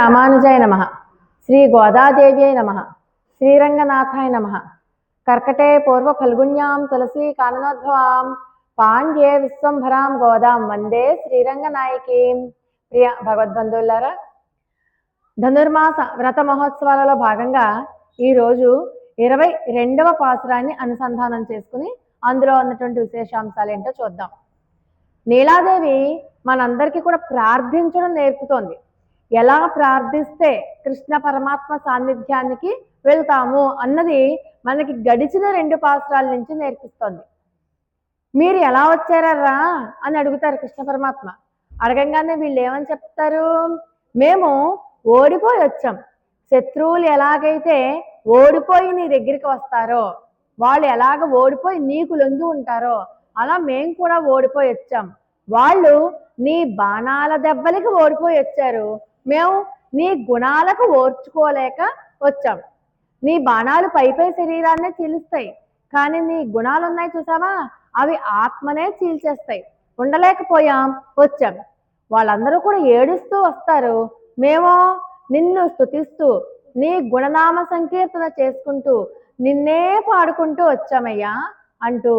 రామానుజాయ నమః. శ్రీ గోదాదేవ్యై నమః. శ్రీరంగనాథాయ నమః. కర్కటే పూర్వ ఫల్గుణ్యాం తులసీ కాననోద్భవాం పాండ్యే విశ్వంభరాం గోదాం వందే శ్రీరంగనాయకీం. ప్రియ భగవద్బంధువులారా, ధనుర్మాస వ్రత మహోత్సవాలలో భాగంగా ఈరోజు 22వ పాసురాన్ని అనుసంధానం చేసుకుని అందులో ఉన్నటువంటి విశేషాంశాలు ఏంటో చూద్దాం. నీలాదేవి మనందరికీ కూడా ప్రార్థించడం నేర్పుతోంది. ఎలా ప్రార్థిస్తే కృష్ణ పరమాత్మ సాన్నిధ్యానికి వెళ్తాము అన్నది మనకి గడిచిన 2 పాసురాల నుంచి నేర్పిస్తోంది. మీరు ఎలా వచ్చారా అని అడుగుతారు కృష్ణ పరమాత్మ. అడగంగానే వీళ్ళు ఏమని చెప్తారు? మేము ఓడిపోయి వచ్చాం. శత్రువులు ఎలాగైతే ఓడిపోయి నీ దగ్గరికి వస్తారో, వాళ్ళు ఎలాగ ఓడిపోయి నీకు లొంగి ఉంటారో అలా మేము కూడా ఓడిపోయి వచ్చాం. వాళ్ళు నీ బాణాల దెబ్బలకి ఓడిపోయి వచ్చారు, మేము నీ గుణాలకు ఓర్చుకోలేక వచ్చాం. నీ బాణాలు పైపై శరీరాన్నే చీలుస్తాయి, కానీ నీ గుణాలు ఉన్నాయి చూసావా, అవి ఆత్మనే చీల్చేస్తాయి. ఉండలేకపోయాం, వచ్చాం. వాళ్ళందరూ కూడా ఏడుస్తూ వస్తారు, మేమో నిన్ను స్తుతిస్తూ నీ గుణనామ సంకీర్తన చేసుకుంటూ నిన్నే పాడుకుంటూ వచ్చామయ్యా అంటూ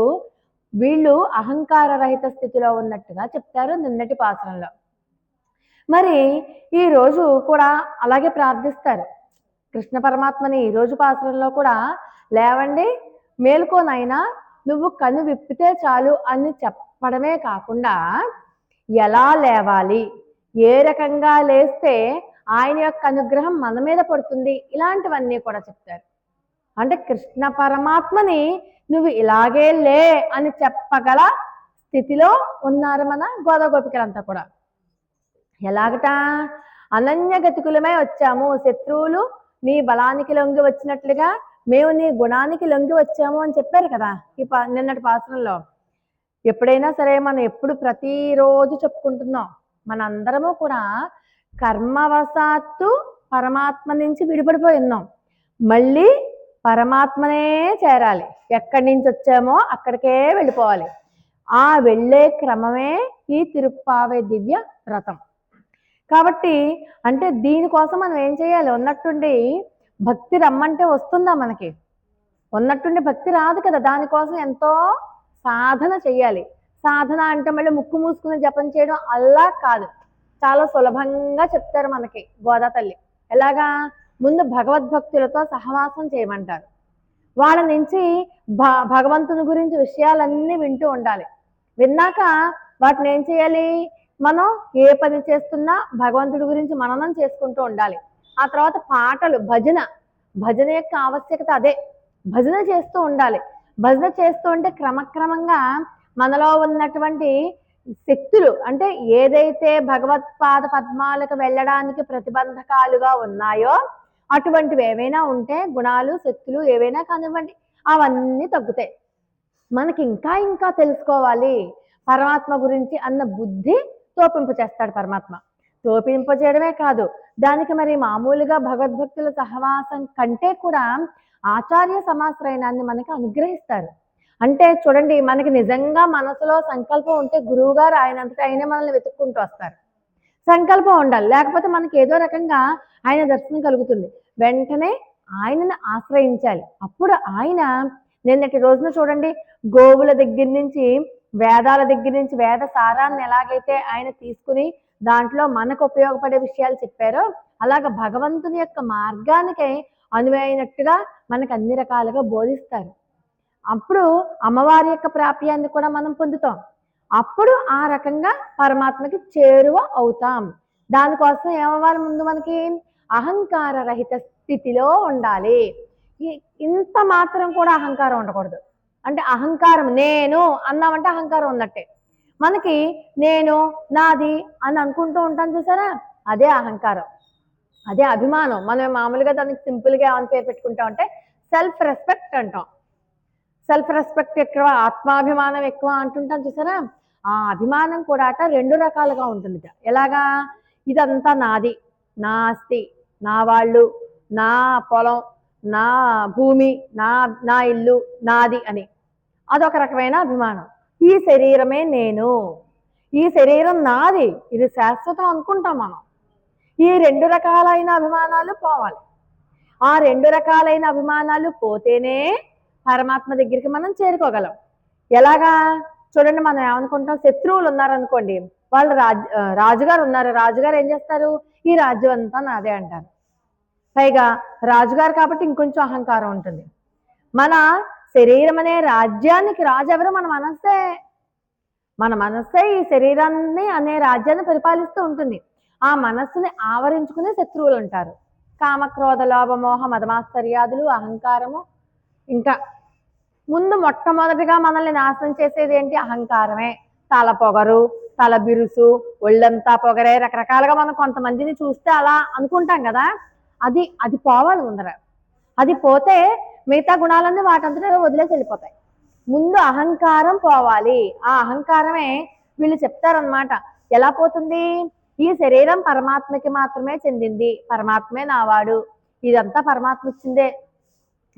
వీళ్ళు అహంకార రహిత స్థితిలో ఉన్నట్టుగా చెప్తారు నిన్నటి పాసురంలో. మరి ఈరోజు కూడా అలాగే ప్రార్థిస్తారు కృష్ణ పరమాత్మని. ఈరోజు పాసురంలో కూడా లేవండి, మేలుకోనైనా, నువ్వు కను విప్పితే చాలు అని చెప్పడమే కాకుండా ఎలా లేవాలి, ఏ రకంగా లేస్తే ఆయన యొక్క అనుగ్రహం మన మీద పడుతుంది, ఇలాంటివన్నీ కూడా చెప్తారు. అంటే కృష్ణ పరమాత్మని నువ్వు ఇలాగే లే అని చెప్పగల స్థితిలో ఉన్నారు మన గోదా గోపికలంతా కూడా. ఎలాగట? అనన్య గతికులమై వచ్చాము, శత్రువులు నీ బలానికి లొంగి వచ్చినట్లుగా మేము నీ గుణానికి లొంగి వచ్చాము అని చెప్పారు కదా ఈ నిన్నటి పాసురంలో. ఎప్పుడైనా సరే మనం ఎప్పుడు ప్రతిరోజు చెప్పుకుంటున్నాం, మనందరము కూడా కర్మవశాత్తు పరమాత్మ నుంచి విడిపడిపోయి ఉన్నాం. మళ్ళీ పరమాత్మనే చేరాలి. ఎక్కడి నుంచి వచ్చామో అక్కడికే వెళ్ళిపోవాలి. ఆ వెళ్ళే క్రమమే ఈ తిరుప్పావై దివ్య వ్రతం. కాబట్టి అంటే దీనికోసం మనం ఏం చేయాలి? ఉన్నట్టుండి భక్తి రమ్మంటే వస్తుందా మనకి? ఉన్నట్టుండి భక్తి రాదు కదా. దానికోసం ఎంతో సాధన చెయ్యాలి. సాధన అంటే మళ్ళీ ముక్కు మూసుకుని జపం చేయడం అలా కాదు, చాలా సులభంగా చెప్తారు మనకి గోదా తల్లి. ఎలాగా? ముందు భగవద్భక్తులతో సహవాసం చేయమంటారు. వాళ్ళ నుంచి భగవంతుని గురించి విషయాలన్నీ వింటూ ఉండాలి. విన్నాక వాటిని ఏం చేయాలి? మనం ఏ పని చేస్తున్నా భగవంతుడి గురించి మననం చేసుకుంటూ ఉండాలి. ఆ తర్వాత పాటలు, భజన యొక్క ఆవశ్యకత అదే. భజన చేస్తూ ఉండాలి. భజన చేస్తూ ఉంటే క్రమక్రమంగా మనలో ఉన్నటువంటి శక్తులు, అంటే ఏదైతే భగవత్పాద పద్మాలకు వెళ్ళడానికి ప్రతిబంధకాలుగా ఉన్నాయో అటువంటివి ఏవైనా ఉంటే, గుణాలు, శక్తులు ఏవైనా కానివ్వండి, అవన్నీ తగ్గుతాయి. మనకి ఇంకా ఇంకా తెలుసుకోవాలి పరమాత్మ గురించి అన్న బుద్ధి తోపింపు చేస్తాడు పరమాత్మ. తోపింపు చేయడమే కాదు, దానికి మరి మామూలుగా భగవద్భక్తుల సహవాసం కంటే కూడా ఆచార్య సమాశ్రయణాన్ని మనకి అనుగ్రహిస్తారు. అంటే చూడండి, మనకి నిజంగా మనసులో సంకల్పం ఉంటే గురువు గారు ఆయనంతటా ఆయనే మనల్ని వెతుక్కుంటూ వస్తారు. సంకల్పం ఉండాలి, లేకపోతే మనకి ఏదో రకంగా ఆయన దర్శనం కలుగుతుంది. వెంటనే ఆయనను ఆశ్రయించాలి. అప్పుడు ఆయన నిన్నటి రోజున చూడండి, గోవుల దగ్గర నుంచి, వేదాల దగ్గర నుంచి వేద సారాన్ని ఎలాగైతే ఆయన తీసుకుని దాంట్లో మనకు ఉపయోగపడే విషయాలు చెప్పారో, అలాగ భగవంతుని యొక్క మార్గానికై అనువైనట్టుగా మనకు అన్ని రకాలుగా బోధిస్తారు. అప్పుడు అమ్మవారి యొక్క ప్రాప్యాన్ని కూడా మనం పొందుతాం. అప్పుడు ఆ రకంగా పరమాత్మకి చేరువ అవుతాం. దానికోసం ఏమవ్వాలి? ముందు మనకి అహంకార రహిత స్థితిలో ఉండాలి. ఇంత మాత్రం కూడా అహంకారం ఉండకూడదు. అంటే అహంకారం, నేను అన్నామంటే అహంకారం ఉన్నట్టే. మనకి నేను, నాది అని అనుకుంటూ ఉంటాం చూసారా, అదే అహంకారం, అదే అభిమానం. మనం మామూలుగా దానికి సింపుల్గా ఏమని పేరు పెట్టుకుంటాం అంటే సెల్ఫ్ రెస్పెక్ట్ అంటాం. సెల్ఫ్ రెస్పెక్ట్ ఎక్కువ, ఆత్మాభిమానం ఎక్కువ అంటుంటాం చూసారా. ఆ అభిమానం కూడా అట 2 రకాలుగా ఉంటుంది. ఎలాగా? ఇదంతా నాది, నా ఆస్తి, నా వాళ్ళు, నా పొలం, నా భూమి, నా ఇల్లు నాది అని అదొక రకమైన అభిమానం. ఈ శరీరమే నేను, ఈ శరీరం నాది, ఇది శాశ్వతం అనుకుంటాం మనం. ఈ రెండు రకాలైన అభిమానాలు పోవాలి. ఆ రెండు రకాలైన అభిమానాలు పోతేనే పరమాత్మ దగ్గరికి మనం చేరుకోగలం. ఎలాగా చూడండి, మనం ఏమనుకుంటాం, శత్రువులు ఉన్నారనుకోండి, వాళ్ళు రాజుగారు ఉన్నారు, రాజుగారు ఏం చేస్తారు, ఈ రాజ్యం అంతా నాదే అంటారు. పైగా రాజుగారు కాబట్టి ఇంకొంచెం అహంకారం ఉంటుంది. మన శరీరం అనే రాజ్యానికి రాజు ఎవరు? మన మనస్సే. మన మనస్సే ఈ శరీరాన్ని అనే రాజ్యాన్ని పరిపాలిస్తూ ఉంటుంది. ఆ మనస్సుని ఆవరించుకునే శత్రువులు ఉంటారు. కామక్రోధ లోభ మోహ మదమాశ్చర్యాదులు, అహంకారము. ఇంకా ముందు మొట్టమొదటిగా మనల్ని నాశనం చేసేది ఏంటి? అహంకారమే. తల పొగరు, తల బిరుసు, ఒళ్ళంతా పొగరే, రకరకాలుగా మనం కొంతమందిని చూస్తే అలా అనుకుంటాం కదా, అది పోవాలి ముందర. అది పోతే మిగతా గుణాలన్నీ వాటంతటా వదిలేసి వెళ్ళిపోతాయి. ముందు అహంకారం పోవాలి. ఆ అహంకారమే వీళ్ళు చెప్తారనమాట. ఎలా పోతుంది? ఈ శరీరం పరమాత్మకి మాత్రమే చెందింది, పరమాత్మే నావాడు, ఇదంతా పరమాత్మ ఇచ్చిందే.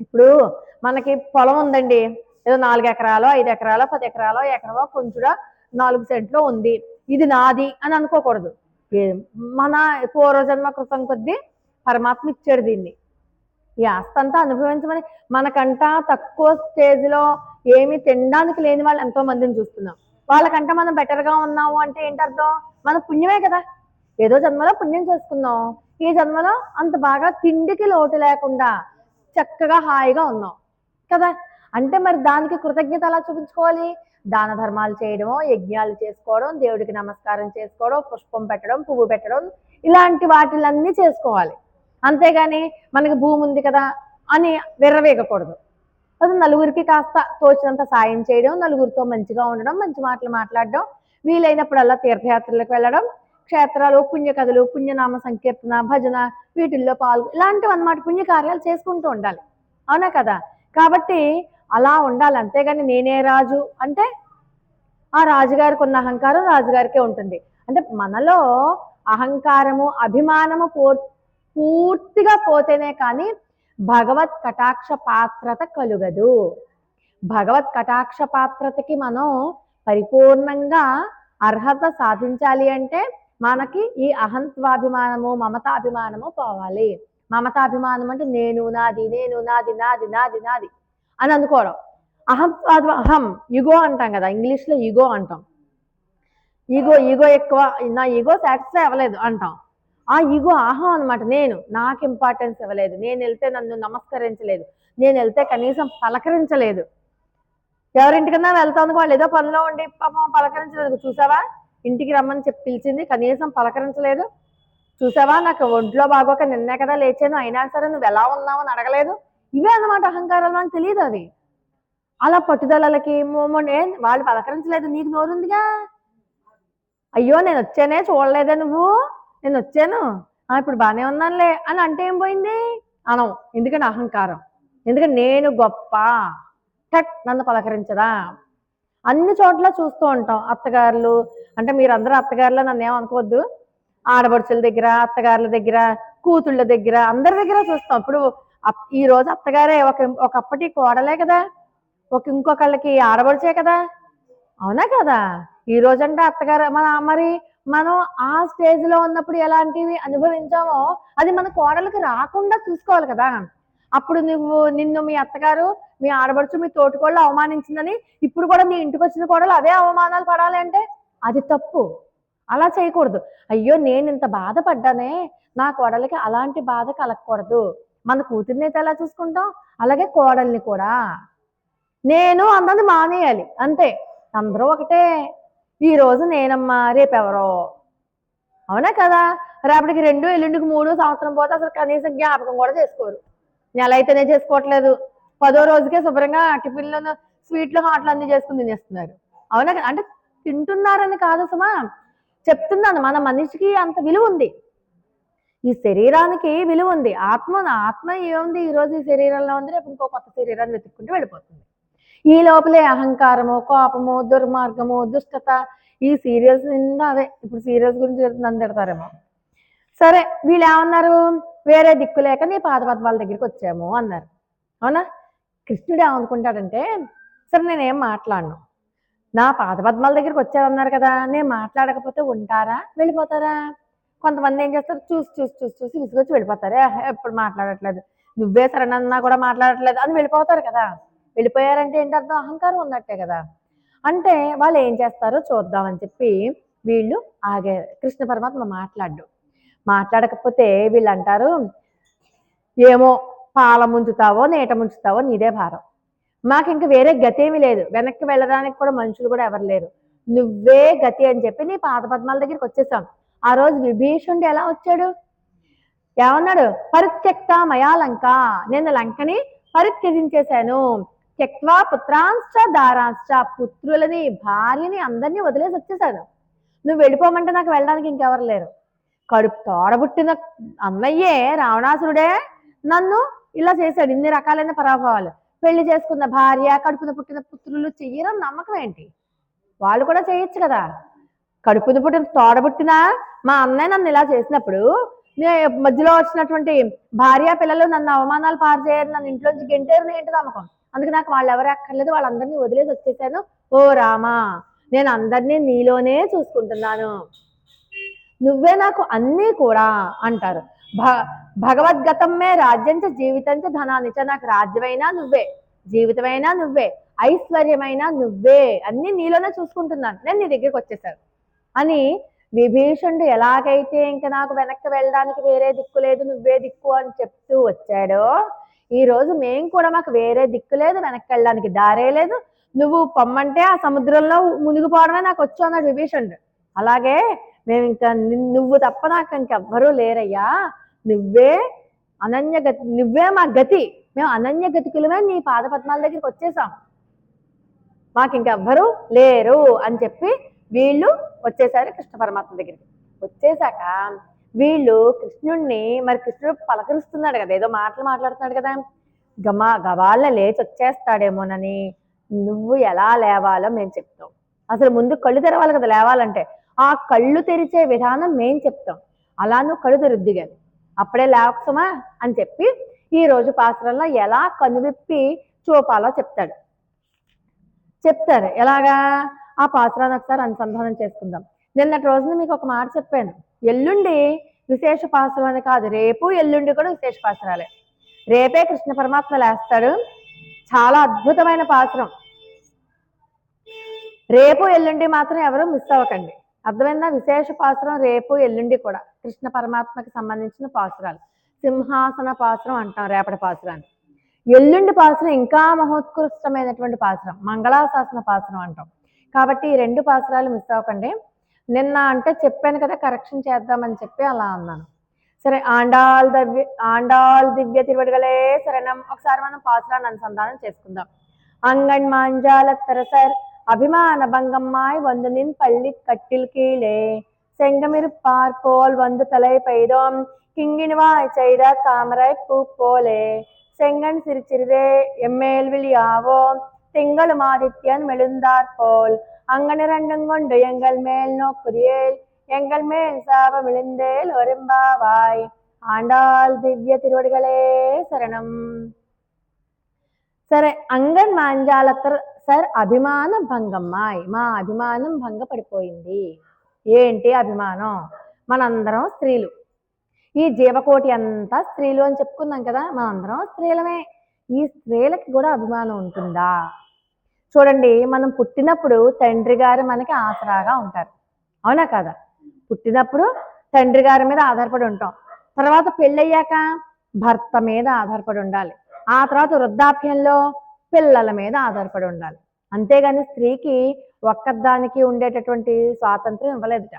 ఇప్పుడు మనకి పొలం ఉందండి, ఏదో 4 ఎకరాలో 5 ఎకరాలో 10 ఎకరాలో ఎకరమో కొంచెం 4 సెంట్లో ఉంది, ఇది నాది అని అనుకోకూడదు. మన పూర్వజన్మ కృతం కొద్దీ పరమాత్మ ఇచ్చాడు దీన్ని. ఈ ఆస్తి అంతా అనుభవించమని. మనకంటా తక్కువ స్టేజ్లో ఏమి తినడానికి లేని వాళ్ళు ఎంతో మందిని చూస్తున్నాం. వాళ్ళకంట మనం బెటర్గా ఉన్నాము అంటే ఏంటి అర్థం? మన పుణ్యమే కదా. ఏదో జన్మలో పుణ్యం చేసుకున్నాం, ఈ జన్మలో అంత బాగా తిండికి లోటు లేకుండా చక్కగా హాయిగా ఉన్నాం కదా. అంటే మరి దానికి కృతజ్ఞత ఎలా చూపించుకోవాలి? దాన ధర్మాలు చేయడమో, యజ్ఞాలు చేసుకోవడం, దేవుడికి నమస్కారం చేసుకోవడం, పుష్పం పెట్టడం, పువ్వు పెట్టడం, ఇలాంటి వాటిలన్నీ చేసుకోవాలి. అంతేగాని మనకి భూమి ఉంది కదా అని విర్రవేగకూడదు. అది నలుగురికి కాస్త తోచినంత సాయం చేయడం, నలుగురితో మంచిగా ఉండడం, మంచి మాటలు మాట్లాడడం, వీలైనప్పుడల్లా తీర్థయాత్రలకు వెళ్ళడం, క్షేత్రాలు, పుణ్యకథలు, పుణ్యనామ సంకీర్తన, భజన, వీటిల్లో ఇలాంటివి అన్నమాట. పుణ్యకార్యాలు చేసుకుంటూ ఉండాలి, అవునా కదా. కాబట్టి అలా ఉండాలి. అంతేగాని నేనే రాజు అంటే ఆ రాజుగారికి ఉన్న అహంకారం రాజుగారికే ఉంటుంది. అంటే మనలో అహంకారము, అభిమానము పూర్తిగా పోతేనే కానీ భగవత్ కటాక్ష పాత్రత కలుగదు. భగవత్ కటాక్ష పాత్రతకి మనం పరిపూర్ణంగా అర్హత సాధించాలి అంటే మనకి ఈ అహంత్వాభిమానము, మమతాభిమానము పోవాలి. మమతాభిమానం అంటే నేను నాది, నేను నాది, నాది నాది నాది అని అనుకోవడం. అహం ఈగో అంటాం కదా, ఇంగ్లీష్లో ఈగో అంటాం. ఈగో ఎక్కువ, నా ఈగో సాటిస్ఫై అవ్వలేదు అంటాం. ఆ ఈగో అహం అనమాట. నాకు ఇంపార్టెన్స్ ఇవ్వలేదు, నేను వెళ్తే నన్ను నమస్కరించలేదు, నేను వెళ్తే కనీసం పలకరించలేదు. ఎవరింటికన్నా వెళ్తాను, వాళ్ళు ఏదో పనిలో ఉండి పాపం పలకరించలేదు. చూసావా, ఇంటికి రమ్మని చెప్పి పిలిచింది, కనీసం పలకరించలేదు. చూసావా, నాకు ఒంట్లో బాగోక నిన్నే కదా లేచాను, అయినా సరే నువ్వు ఎలా ఉన్నావు అని అడగలేదు. ఇవే అన్నమాట అహంకారాలు. అని తెలియదు అది. అలా పట్టుదలకి వాళ్ళు పలకరించలేదు, నీకు నోరుందిగా, అయ్యో నేను వచ్చానే చూడలేదే నువ్వు, నేను వచ్చాను ఇప్పుడు బాగానే ఉన్నానులే అని అంటే ఏం పోయింది? అనం. ఎందుకంటే అహంకారం. ఎందుకంటే నేను గొప్ప, నన్ను పలకరించదా. అన్ని చోట్ల చూస్తూ ఉంటాం. అత్తగారులు అంటే మీరందరూ అత్తగారులో నన్ను ఏమనుకోవద్దు, ఆడపడుచుల దగ్గర, అత్తగారుల దగ్గర, కూతుళ్ళ దగ్గర, అందరి దగ్గర చూస్తాం. ఇప్పుడు ఈ రోజు అత్తగారే ఒకప్పటి కోడలే కదా, ఇంకొకళ్ళకి ఆడపడుచే కదా, అవునా కదా. ఈ రోజంటే అత్తగారు మరి మనం ఆ స్టేజ్లో ఉన్నప్పుడు ఎలాంటివి అనుభవించామో అది మన కోడలికి రాకుండా చూసుకోవాలి కదా. అప్పుడు నిన్ను మీ అత్తగారు, మీ ఆడబడుచు, మీ తోటికోళ్ళు అవమానించిందని ఇప్పుడు కూడా నీ ఇంటికి వచ్చిన కోడలు అదే అవమానాలు పడాలి అంటే అది తప్పు. అలా చేయకూడదు. అయ్యో నేను ఇంత బాధపడ్డానే, నా కోడలికి అలాంటి బాధ కలగకూడదు. మన కూతుర్ని అయితే ఎలా చూసుకుంటాం, అలాగే కోడల్ని కూడా నేను అన్నది మానేయాలి. అంతే, అందరూ ఒకటే. ఈరోజు నేనమ్మా, రేపెవరో, అవునా కదా. రేపటికి 2, ఎల్లుండికి 3, సంవత్సరం పోతే అసలు కనీసం జ్ఞాపకం కూడా చేసుకోరు. నెల అయితేనే చేసుకోవట్లేదు, 10వ రోజుకే శుభ్రంగా టిఫిన్లను, స్వీట్లు, హాట్లు అన్నీ చేసుకుని తినేస్తున్నారు. అవునా కదా. అంటే తింటున్నారని కాదు సుమా, చెప్తున్నాను. మన మనిషికి అంత విలువ ఉంది, ఈ శరీరానికి విలువ ఉంది. ఆత్మ ఏముంది, ఈరోజు ఈ శరీరంలో ఉంది, రేపు ఇంకో కొత్త శరీరాన్ని వెతుక్కుంటూ వెళ్ళిపోతుంది. ఈ లోపలే అహంకారము, కోపము, దుర్మార్గము, దుష్టత, ఈ సీరియల్స్ నిండా అవే. ఇప్పుడు సీరియల్స్ గురించి నన్ను తిడతారేమో. సరే, వీళ్ళు ఏమన్నారు, వేరే దిక్కు లేక నీ పాదపద్మాల దగ్గరికి వచ్చాము అన్నారు. అవునా. కృష్ణుడు ఏమనుకుంటాడంటే, సరే నేనేం మాట్లాడను, నా పాదపద్మాల దగ్గరికి వచ్చామన్నారు కదా, నేను మాట్లాడకపోతే ఉంటారా, వెళ్ళిపోతారా? కొంతమంది ఏం చేస్తారు, చూసి చూసి చూసి చూసి విసుగొచ్చి వెళ్ళిపోతారు. ఎప్పుడు మాట్లాడట్లేదు, నువ్వే సరేనన్నా కూడా మాట్లాడట్లేదు అని వెళ్ళిపోతారు కదా. వెళ్ళిపోయారంటే ఏంటి అర్థం? అహంకారం ఉన్నట్టే కదా. అంటే వాళ్ళు ఏం చేస్తారో చూద్దామని చెప్పి వీళ్ళు ఆగారు. కృష్ణ పరమాత్మ మాట్లాడకపోతే వీళ్ళు అంటారు, ఏమో పాల ముంచుతావో నీట ముంచుతావో నీదే భారం, మాకు ఇంక వేరే గతి ఏమీ లేదు, వెనక్కి వెళ్ళడానికి కూడా మనుషులు కూడా ఎవరు లేరు, నువ్వే గతి అని చెప్పి నీ పాద పద్మాల దగ్గరికి వచ్చేసాం. ఆ రోజు విభీషణుడు ఎలా వచ్చాడు? ఏమన్నాడు? పరిత్యక్త మయా లంక, నేను లంకని పరిత్యజించేశాను. త్యక్వా పుత్రాంశ్చ దారాంశ్చ, పుత్రులని భార్యని అందరినీ వదిలేసి వచ్చేసాను. నువ్వు వెళ్ళిపోమంటే నాకు వెళ్ళడానికి ఇంకెవరు లేరు. కడుపు తోడబుట్టిన అన్నయ్యే రావణాసురుడే నన్ను ఇలా చేశాడు, ఇన్ని రకాలైన పరాభవాలు. పెళ్లి చేసుకున్న భార్య, కడుపున పుట్టిన పుత్రులు చెయ్యరని నమ్మకం ఏంటి? వాళ్ళు కూడా చేయొచ్చు కదా. కడుపున పుట్టిన తోడబుట్టిన మా అన్నయ్య నన్ను ఇలా చేసినప్పుడు మధ్యలో వచ్చినటువంటి భార్య పిల్లలు నన్ను అవమానాలు పారు చేయరు, నన్ను ఇంట్లోంచి గెంటేరు, ఏంటి నమ్మకం? అందుకే నాకు వాళ్ళు ఎవరు అక్కర్లేదు, వాళ్ళందరినీ వదిలేసి వచ్చేసాను. ఓ రామా, నేను అందరినీ నీలోనే చూసుకుంటున్నాను, నువ్వే నాకు అన్నీ కూడా అంటారు. భగవద్గతమే రాజ్యంచ జీవితంచ ధనానిచ, నాకు రాజ్యమైనా నువ్వే, జీవితమైనా నువ్వే, ఐశ్వర్యమైనా నువ్వే, అన్ని నీలోనే చూసుకుంటున్నాను, నేను నీ దగ్గరికి వచ్చేసాను అని విభీషణుడు ఎలాగైతే ఇంక నాకు వెనక్కి వెళ్ళడానికి వేరే దిక్కు లేదు, నువ్వే దిక్కు అని చెప్తూ వచ్చాడో, ఈరోజు మేము కూడా మాకు వేరే దిక్కు లేదు, వెనక్కి వెళ్ళడానికి దారే లేదు, నువ్వు పొమ్మంటే ఆ సముద్రంలో మునిగిపోవడమే నాకు వచ్చు అన్నాడు విభీషణుడు. అలాగే మేము ఇంకా నువ్వు తప్ప నాకు ఇంకెవ్వరూ లేరయ్యా, నువ్వే అనన్య గతి, నువ్వే మా గతి, మేము అనన్య గతికులమే నీ పాద పద్మాల దగ్గరికి వచ్చేసాం, మాకు ఇంకెవ్వరూ లేరు అని చెప్పి వీళ్ళు వచ్చేసారు కృష్ణ పరమాత్మ దగ్గరికి. వచ్చేసాక వీళ్ళు కృష్ణుణ్ణి, మరి కృష్ణుడు పలకరిస్తున్నాడు కదా, ఏదో మాటలు మాట్లాడుతున్నాడు కదా, గవాళ్ళ లేచి వచ్చేస్తాడేమోనని నువ్వు ఎలా లేవాలో మేము చెప్తాం. అసలు ముందు కళ్ళు తెరవాలి కదా లేవాలంటే, ఆ కళ్ళు తెరిచే విధానం మేం చెప్తాం, అలా నువ్వు కళ్ళు తెరుద్ది కానీ అప్పుడే లేవసమా అని చెప్పి ఈరోజు పాత్రల్లో ఎలా కనువిప్పి చూపాలో చెప్తారు. ఎలాగా ఆ పాత్రాన్ని ఒకసారి అనుసంధానం చేసుకుందాం. నిన్నటి రోజున మీకు ఒక మాట చెప్పాను, ఎల్లుండి విశేష పాత్రం అని కాదు, రేపు ఎల్లుండి కూడా విశేష పాత్రాలే. రేపే కృష్ణ పరమాత్మ లేస్తాడు, చాలా అద్భుతమైన పాత్రం. రేపు ఎల్లుండి మాత్రం ఎవరు మిస్ అవ్వకండి, అర్థమైందా? విశేష పాత్రం రేపు ఎల్లుండి కూడా కృష్ణ పరమాత్మకి సంబంధించిన పాత్రాలు. సింహాసన పాత్రం అంటాం రేపటి పాత్రాన్ని. ఎల్లుండి పాత్రం ఇంకా మహోత్కృష్టమైనటువంటి పాత్రం, మంగళాశాసన పాత్రం అంటాం. కాబట్టి ఈ రెండు పాత్రాలు మిస్ అవ్వకండి. నిన్న అంటే చెప్పాను కదా, కరెక్షన్ చేద్దామని చెప్పి అలా అన్నాను. సరే, ఆండాల్ దివ్య తిరువడిగలే శరణం. ఒకసారి మనం పాత్రాన్ని అనుసంధానం చేసుకుందాం. అంగన్ మాంజాల తరసర్ அபிமான பங்கம்மாய் வந்து நின் பள்ளி கட்டில் கீழே செங்கமிருப்பார் போல் வந்து தலை பெய்தோம் கிங்கிணுவாய் செய்த தாமரை பூ போலே செங்கன் சிரிச்சிறிதே எம்மேல் விழியாவோம் திங்களும் ஆதித்யன் மெழுந்தார் போல் அங்கனிரண்டும் கொண்டு எங்கள் மேல் நோக்குதியேல் எங்கள் மேல் சாப விழுந்தேல் ஒரும்பாவாய் ஆண்டாள் திவ்ய திருவடிகளே சரணம். సరే, అంగన్ మాంజాలతర్ సార్ అభిమాన భంగమ్మాయ్, మా అభిమానం భంగపడిపోయింది. ఏంటి అభిమానం? మనందరం స్త్రీలు, ఈ జీవకోటి అంతా స్త్రీలు అని చెప్పుకున్నాం కదా, మనందరం స్త్రీలమే. ఈ స్త్రీలకి కూడా అభిమానం ఉంటుందా? చూడండి, మనం పుట్టినప్పుడు తండ్రి గారు మనకి ఆసరాగా ఉంటారు, అవునా కదా? పుట్టినప్పుడు తండ్రి గారి మీద ఆధారపడి ఉంటాం, తర్వాత పెళ్ళయ్యాక భర్త మీద ఆధారపడి ఉండాలి, ఆ తర్వాత వృద్ధాప్యంలో పిల్లల మీద ఆధారపడి ఉండాలి. అంతేగాని స్త్రీకి ఒక్కదానికి ఉండేటటువంటి స్వాతంత్రం ఇవ్వలేదుట.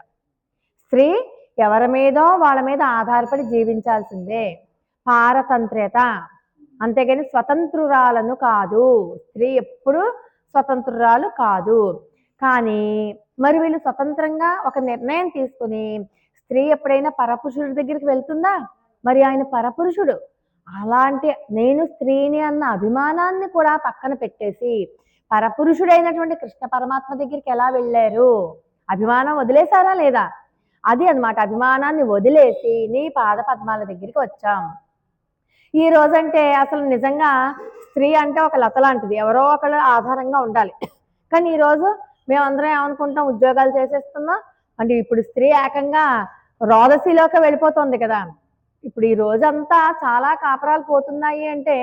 స్త్రీ ఎవరి మీదో వాళ్ళ మీద ఆధారపడి జీవించాల్సిందే, పారతంత్ర్యత. అంతేగాని స్వతంత్రురాలను కాదు, స్త్రీ ఎప్పుడు స్వతంత్రురాలు కాదు. కానీ మరి వీళ్ళు స్వతంత్రంగా ఒక నిర్ణయం తీసుకుని, స్త్రీ ఎప్పుడైనా పరపురుషుడి దగ్గరికి వెళ్తుందా? మరి ఆయన పరపురుషుడు. అలాంటి నేను స్త్రీని అన్న అభిమానాన్ని కూడా పక్కన పెట్టేసి పరపురుషుడైనటువంటి కృష్ణ పరమాత్మ దగ్గరికి ఎలా వెళ్ళారు? అభిమానం వదిలేశారా లేదా? అది అన్నమాట. అభిమానాన్ని వదిలేసి నీ పాద పద్మాల దగ్గరికి వచ్చాం. ఈ రోజంటే అసలు నిజంగా స్త్రీ అంటే ఒక లత లాంటిది, ఎవరో ఒకళ్ళు ఆధారంగా ఉండాలి. కానీ ఈరోజు మేమందరం ఏమనుకుంటాం, ఉద్యోగాలు చేసేస్తున్నాం అంటే ఇప్పుడు స్త్రీ ఏకంగా రోదసిలోకి వెళ్ళిపోతుంది కదా. ఇప్పుడు ఈ రోజంతా చాలా కాపురాలు పోతున్నాయి అంటే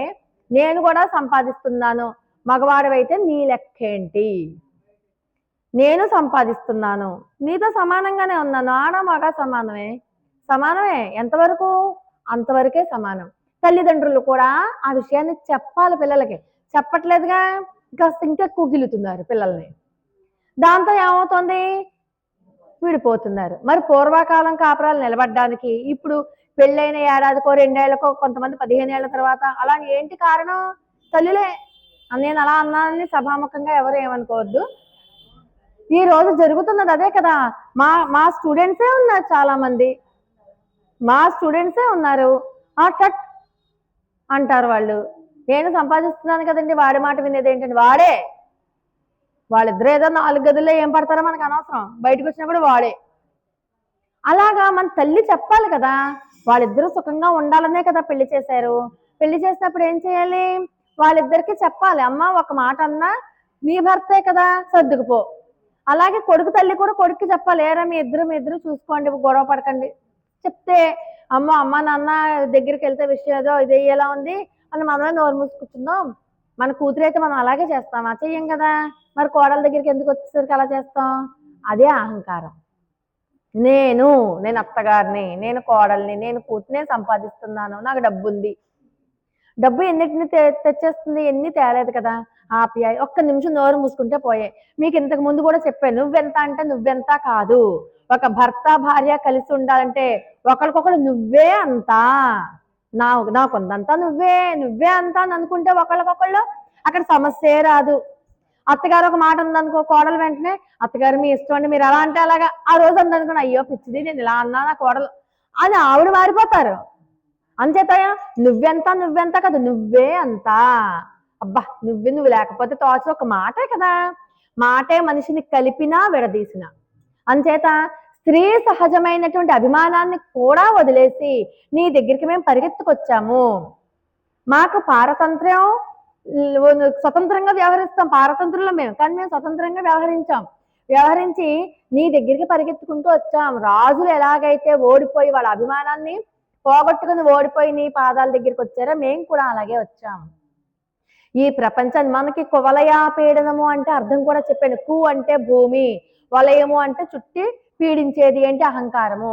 నేను కూడా సంపాదిస్తున్నాను, మగవాడివైతే నీ లెక్కేంటి, నేను సంపాదిస్తున్నాను, నీతో సమానంగానే ఉన్నాను, ఆడ మగ సమానమే, సమానమే ఎంతవరకు అంతవరకే సమానం. తల్లిదండ్రులు కూడా ఆ విషయాన్ని చెప్పాలి పిల్లలకి, చెప్పట్లేదుగా, కాస్త ఇంకెక్కువ గిలుతున్నారు పిల్లల్ని. దాంతో ఏమవుతుంది, విడిపోతున్నారు. మరి పూర్వకాలం కాపురాలు నిలబడడానికి ఇప్పుడు పెళ్ళైన ఏడాదికో 2 ఏళ్లకో, కొంతమంది 15 ఏళ్ల తర్వాత, అలా ఏంటి కారణం? తల్లులే. నేను అలా అన్నానని సభాముఖంగా ఎవరు ఏమనుకోవద్దు. ఈ రోజు జరుగుతున్నది అదే కదా. మా మా స్టూడెంట్సే ఉన్నారు, చాలా మంది మా స్టూడెంట్సే ఉన్నారు. టట్ అంటారు వాళ్ళు. నేను సంపాదిస్తున్నాను కదండి, వాడి మాట వినేది ఏంటండి, వాడే. వాళ్ళిద్దరు ఏదో 4 గదుల్లో ఏం పడతారో మనకు అనవసరం, బయటకు వచ్చినప్పుడు వాడే. అలాగా మన తల్లి చెప్పాలి కదా, వాళ్ళిద్దరూ సుఖంగా ఉండాలనే కదా పెళ్లి చేశారు. పెళ్లి చేసినప్పుడు ఏం చేయాలి, వాళ్ళిద్దరికి చెప్పాలి, అమ్మ ఒక మాట అన్నా నీ భర్తే కదా, సర్దుకుపో. అలాగే కొడుకు తల్లి కూడా కొడుక్కి చెప్పాలి, ఏరా మీ ఇద్దరు చూసుకోండి, గొడవ పడకండి. చెప్తే అమ్మ నాన్న దగ్గరికి వెళ్తే విషయం ఏదో ఇది ఎలా ఉంది అని మనమే నోరు మూసుకుంటున్నాం. మన కూతురు అయితే మనం అలాగే చేస్తామా, చెయ్యం కదా. మరి కోడల దగ్గరికి ఎందుకు వచ్చేసరికి అలా చేస్తాం? అదే అహంకారం. నేను అత్తగారిని, నేను కోడల్ని, నేను కూతునే సంపాదిస్తున్నాను, నాకు డబ్బు ఉంది. డబ్బు ఎన్నిటిని తెచ్చేస్తుంది, ఎన్ని తేలేదు కదా. ఆప్యాయ ఒక్క నిమిషం నోరు మూసుకుంటే పోయే. మీకు ఇంతకు ముందు కూడా చెప్పాను, నువ్వెంత అంటే నువ్వెంత కాదు. ఒక భర్త భార్య కలిసి ఉండాలంటే ఒకరికొకరు నువ్వే అంతా, నాకుందంతా నువ్వే అంతా అని అనుకుంటే ఒకళ్ళకొకళ్ళు అక్కడ సమస్యే రాదు. అత్తగారు ఒక మాట ఉందనుకో, కోడలు వెంటనే అత్తగారు మీ ఇష్టం అండి, మీరు అలా అంటే అలాగా. ఆ రోజు అందనుకోండి, అయ్యో పిచ్చిది, నేను ఇలా అన్నా నా కోడలు అని ఆవిడ మారిపోతారు. అంచేత నువ్వెంత కదా, నువ్వే అంతా. అబ్బా నువ్వు లేకపోతే తోచ ఒక మాటే కదా. మాటే మనిషిని కలిపినా విడదీసిన. అంచేత స్త్రీ సహజమైనటువంటి అభిమానాన్ని కూడా వదిలేసి నీ దగ్గరికి మేము పరిగెత్తుకొచ్చాము. మాకు పారతంత్ర్యం, స్వతంత్రంగా వ్యవహరిస్తాం, పారతంత్రంలో మేము, కానీ మేము స్వతంత్రంగా వ్యవహరించి నీ దగ్గరికి పరిగెత్తుకుంటూ వచ్చాం. రాజులు ఎలాగైతే ఓడిపోయి వాళ్ళ అభిమానాన్ని పోగొట్టుకుని ఓడిపోయి నీ పాదాల దగ్గరికి వచ్చారో మేము కూడా అలాగే వచ్చాం. ఈ ప్రపంచాన్ని మనకి కువలయాపీడనము అంటే అర్థం కూడా చెప్పాను. కు అంటే భూమి, వలయము అంటే చుట్టి పీడించేది ఏంటి, అహంకారము.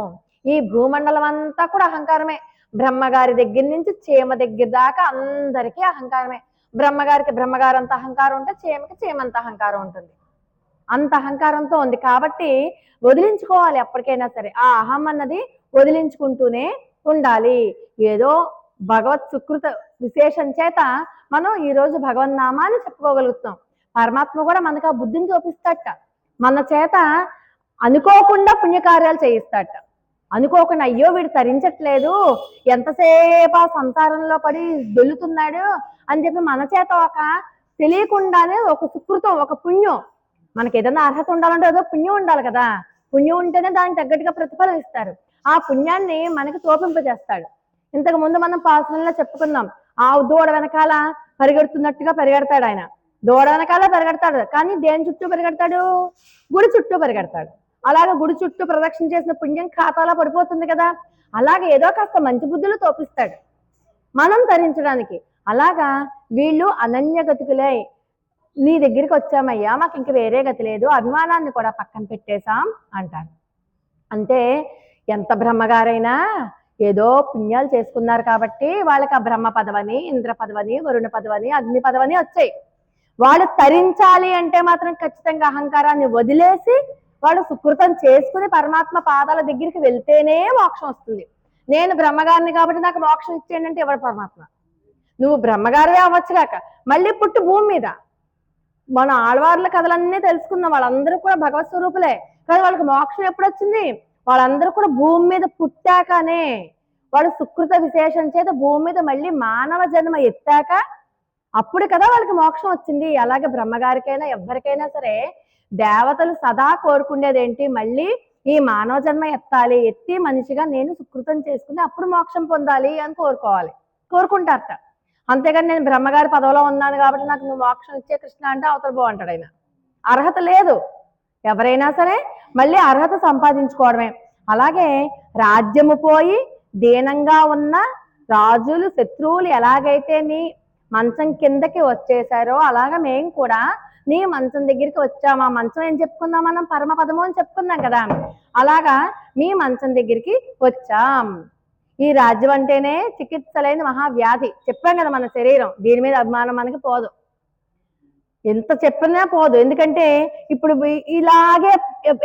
ఈ భూమండలం అంతా కూడా అహంకారమే. బ్రహ్మగారి దగ్గర నుంచి చీమ దగ్గర దాకా అందరికీ అహంకారమే. బ్రహ్మగారు అంత అహంకారం ఉంటే చీమకి చీమంత అహంకారం ఉంటుంది. అంత అహంకారంతో ఉంది కాబట్టి వదిలించుకోవాలి. ఎప్పటికైనా సరే ఆ అహం అన్నది వదిలించుకుంటూనే ఉండాలి. ఏదో భగవత్ సుకృత విశేషం చేత మనం ఈరోజు భగవన్నామాన్ని చెప్పుకోగలుగుతాం. పరమాత్మ కూడా మనకు ఆ బుద్ధిని చూపిస్తాట. మన చేత అనుకోకుండా పుణ్యకార్యాలు చేయిస్తాట. అనుకోకుండా అయ్యో వీడు తరించట్లేదు, ఎంతసేపు ఆ సంసారంలో పడి దొల్లుతున్నాడు అని చెప్పి మన చేత ఒక తెలియకుండానే ఒక సుకృతం, ఒక పుణ్యం, మనకి ఏదైనా అర్హత ఉండాలంటే ఏదో పుణ్యం ఉండాలి కదా. పుణ్యం ఉంటేనే దానికి తగ్గట్టుగా ప్రతిఫలం ఇస్తారు. ఆ పుణ్యాన్ని మనకి తోపింపజేస్తాడు. ఇంతకు ముందు మనం పాసనలో చెప్పుకున్నాం, ఆ దూడ వెనకాల పరిగెడుతున్నట్టుగా పరిగెడతాడు ఆయన. దూడ వెనకాల పరిగెడతాడు, కానీ దేని చుట్టూ పరిగెడతాడు, గుడి చుట్టూ పరిగెడతాడు. అలాగే గుడి చుట్టూ ప్రదక్షిణ చేసిన పుణ్యం ఖాతాలో పడిపోతుంది కదా. అలాగే ఏదో కాస్త మంచి బుద్ధులు తోపిస్తాడు మనం తరించడానికి. అలాగా వీళ్ళు అనన్యగతికులై నీ దగ్గరికి వచ్చామయ్యా, మాకు ఇంక వేరే గతి లేదు, అభిమానాన్ని కూడా పక్కన పెట్టేశాం అంటారు. అంటే ఎంత బ్రహ్మగారైనా ఏదో పుణ్యాలు చేసుకున్నారు కాబట్టి వాళ్ళకి ఆ బ్రహ్మ పదవని, ఇంద్ర పదవని, వరుణ పదవని, అగ్ని పదవని వచ్చాయి. వాళ్ళు తరించాలి అంటే మాత్రం ఖచ్చితంగా అహంకారాన్ని వదిలేసి వాడు సుకృతం చేసుకుని పరమాత్మ పాదాల దగ్గరికి వెళ్తేనే మోక్షం వస్తుంది. నేను బ్రహ్మగారిని కాబట్టి నాకు మోక్షం ఇచ్చేయండి అంటే ఎవరు పరమాత్మ? నువ్వు బ్రహ్మగారివే అవ్వచ్చుగాక మళ్ళీ పుట్టు భూమి మీద. మన ఆళ్వార్ల కథలన్నీ తెలుసుకున్నాం, వాళ్ళందరూ కూడా భగవత్ స్వరూపులే. కానీ వాళ్ళకి మోక్షం ఎప్పుడు వచ్చింది? వాళ్ళందరూ కూడా భూమి మీద పుట్టాకనే. వాడు సుకృత విశేషం చేత భూమి మీద మళ్ళీ మానవ జన్మ ఎత్తాక అప్పుడు కదా వాళ్ళకి మోక్షం వచ్చింది. అలాగే బ్రహ్మగారికైనా ఎవరికైనా సరే దేవతలు సదా కోరుకునేది ఏంటి, మళ్ళీ ఈ మానవ జన్మ ఎత్తాలి, ఎత్తి మనిషిగా నేను సుకృతం చేసుకుని అప్పుడు మోక్షం పొందాలి అని కోరుకుంటారట. అంతేగాని నేను బ్రహ్మగారి పదవిలో ఉన్నాను కాబట్టి నాకు నువ్వు మోక్షం ఇచ్చే కృష్ణ అంటే అవతల బాగుంటాడు ఆయన. అర్హత లేదు. ఎవరైనా సరే మళ్ళీ అర్హత సంపాదించుకోవడమే. అలాగే రాజ్యము పోయి దీనంగా ఉన్న రాజులు శత్రువులు ఎలాగైతే నీ మంచం కిందకి వచ్చేసారో అలాగా మేము కూడా నీ మంచం దగ్గరికి వచ్చాం. ఆ మంచం ఏం చెప్పుకుందాం మనం? పరమపదము అని చెప్పుకున్నాం కదా. అలాగా మీ మంచం దగ్గరికి వచ్చాం. ఈ రాజ్యం అంటేనే చికిత్సలేని మహావ్యాధి. చెప్పాం కదా, మన శరీరం దీని మీద అభిమానం మనకి పోదు, ఎంత చెప్పినా పోదు. ఎందుకంటే ఇప్పుడు ఇలాగే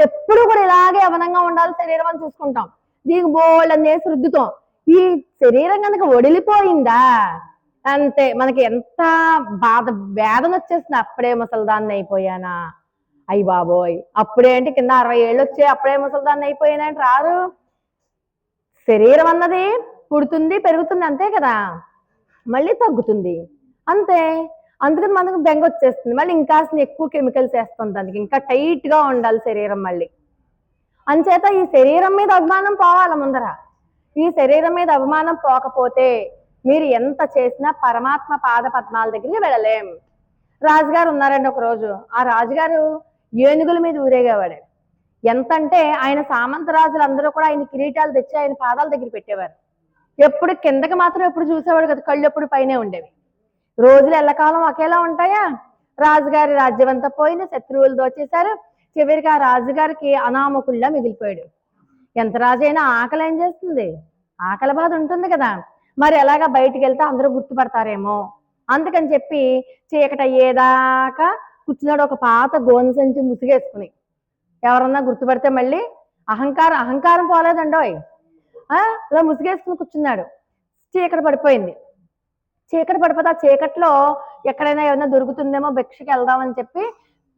ఎప్పుడు కూడా ఇలాగే అవనంగా ఉండాలి శరీరం అని చూసుకుంటాం. దీనికి బోళ్ళని వేసి రుద్దుతాం. ఈ శరీరం కనుక ఒడిలిపోయిందా అంతే, మనకి ఎంత బాధ వేదన వచ్చేస్తుంది. అప్పుడే ముసలిదాన్ని అయిపోయానా, అయ్యి బాబోయ్, అప్పుడేంటి కింద 60 ఏళ్ళు వచ్చే అప్పుడే ముసలిదాన్ని అయిపోయానా అంటే రారు. శరీరం అన్నది పుడుతుంది, పెరుగుతుంది, అంతే కదా, మళ్ళీ తగ్గుతుంది, అంతే. అందుకని మనకు బెంగ వచ్చేస్తుంది. మళ్ళీ ఇంకా ఎక్కువ కెమికల్స్ వేస్తుంది దానికి, ఇంకా టైట్ గా ఉండాలి శరీరం మళ్ళీ. అంచేత ఈ శరీరం మీద అభిమానం పోవాలి ముందర. ఈ శరీరం మీద అభిమానం పోకపోతే మీరు ఎంత చేసినా పరమాత్మ పాద పద్మాల దగ్గరికి వెళ్ళలేం. రాజుగారు ఉన్నారండి ఒక రోజు. ఆ రాజుగారు ఏనుగుల మీద ఊరేగేవాడు. ఎంతంటే ఆయన సామంత రాజులందరూ కూడా ఆయన కిరీటాలు తెచ్చి ఆయన పాదాల దగ్గర పెట్టేవారు. ఎప్పుడు కిందకి మాత్రం ఎప్పుడు చూసేవాడు కదా, కళ్ళు ఎప్పుడు పైనే ఉండేవి. రోజులు ఎల్లకాలం ఒకేలా ఉంటాయా? రాజుగారి రాజ్యం అంతా పోయింది, శత్రువులు దోచేశారు. చివరికి ఆ రాజుగారికి అనామకుల్లా మిగిలిపోయాడు. ఎంత రాజైనా ఆకలి ఏం చేస్తుంది? ఆకలి బాధ ఉంటుంది కదా. మరి ఎలాగా బయటికి వెళ్తే అందరూ గుర్తుపడతారేమో అందుకని చెప్పి చీకటి అయ్యేదాకా కూర్చున్నాడు ఒక పాత గోనె సంచి ముసిగేసుకుని. ఎవరన్నా గుర్తుపడితే మళ్ళీ అహంకారం పోలేదండోయ్. అలా ముసిగేసుకుని కూర్చున్నాడు. చీకటి పడిపోయింది. చీకటి పడిపోతే ఆ చీకట్లో ఎక్కడైనా ఏమైనా దొరుకుతుందేమో భిక్షకి వెళ్దామని చెప్పి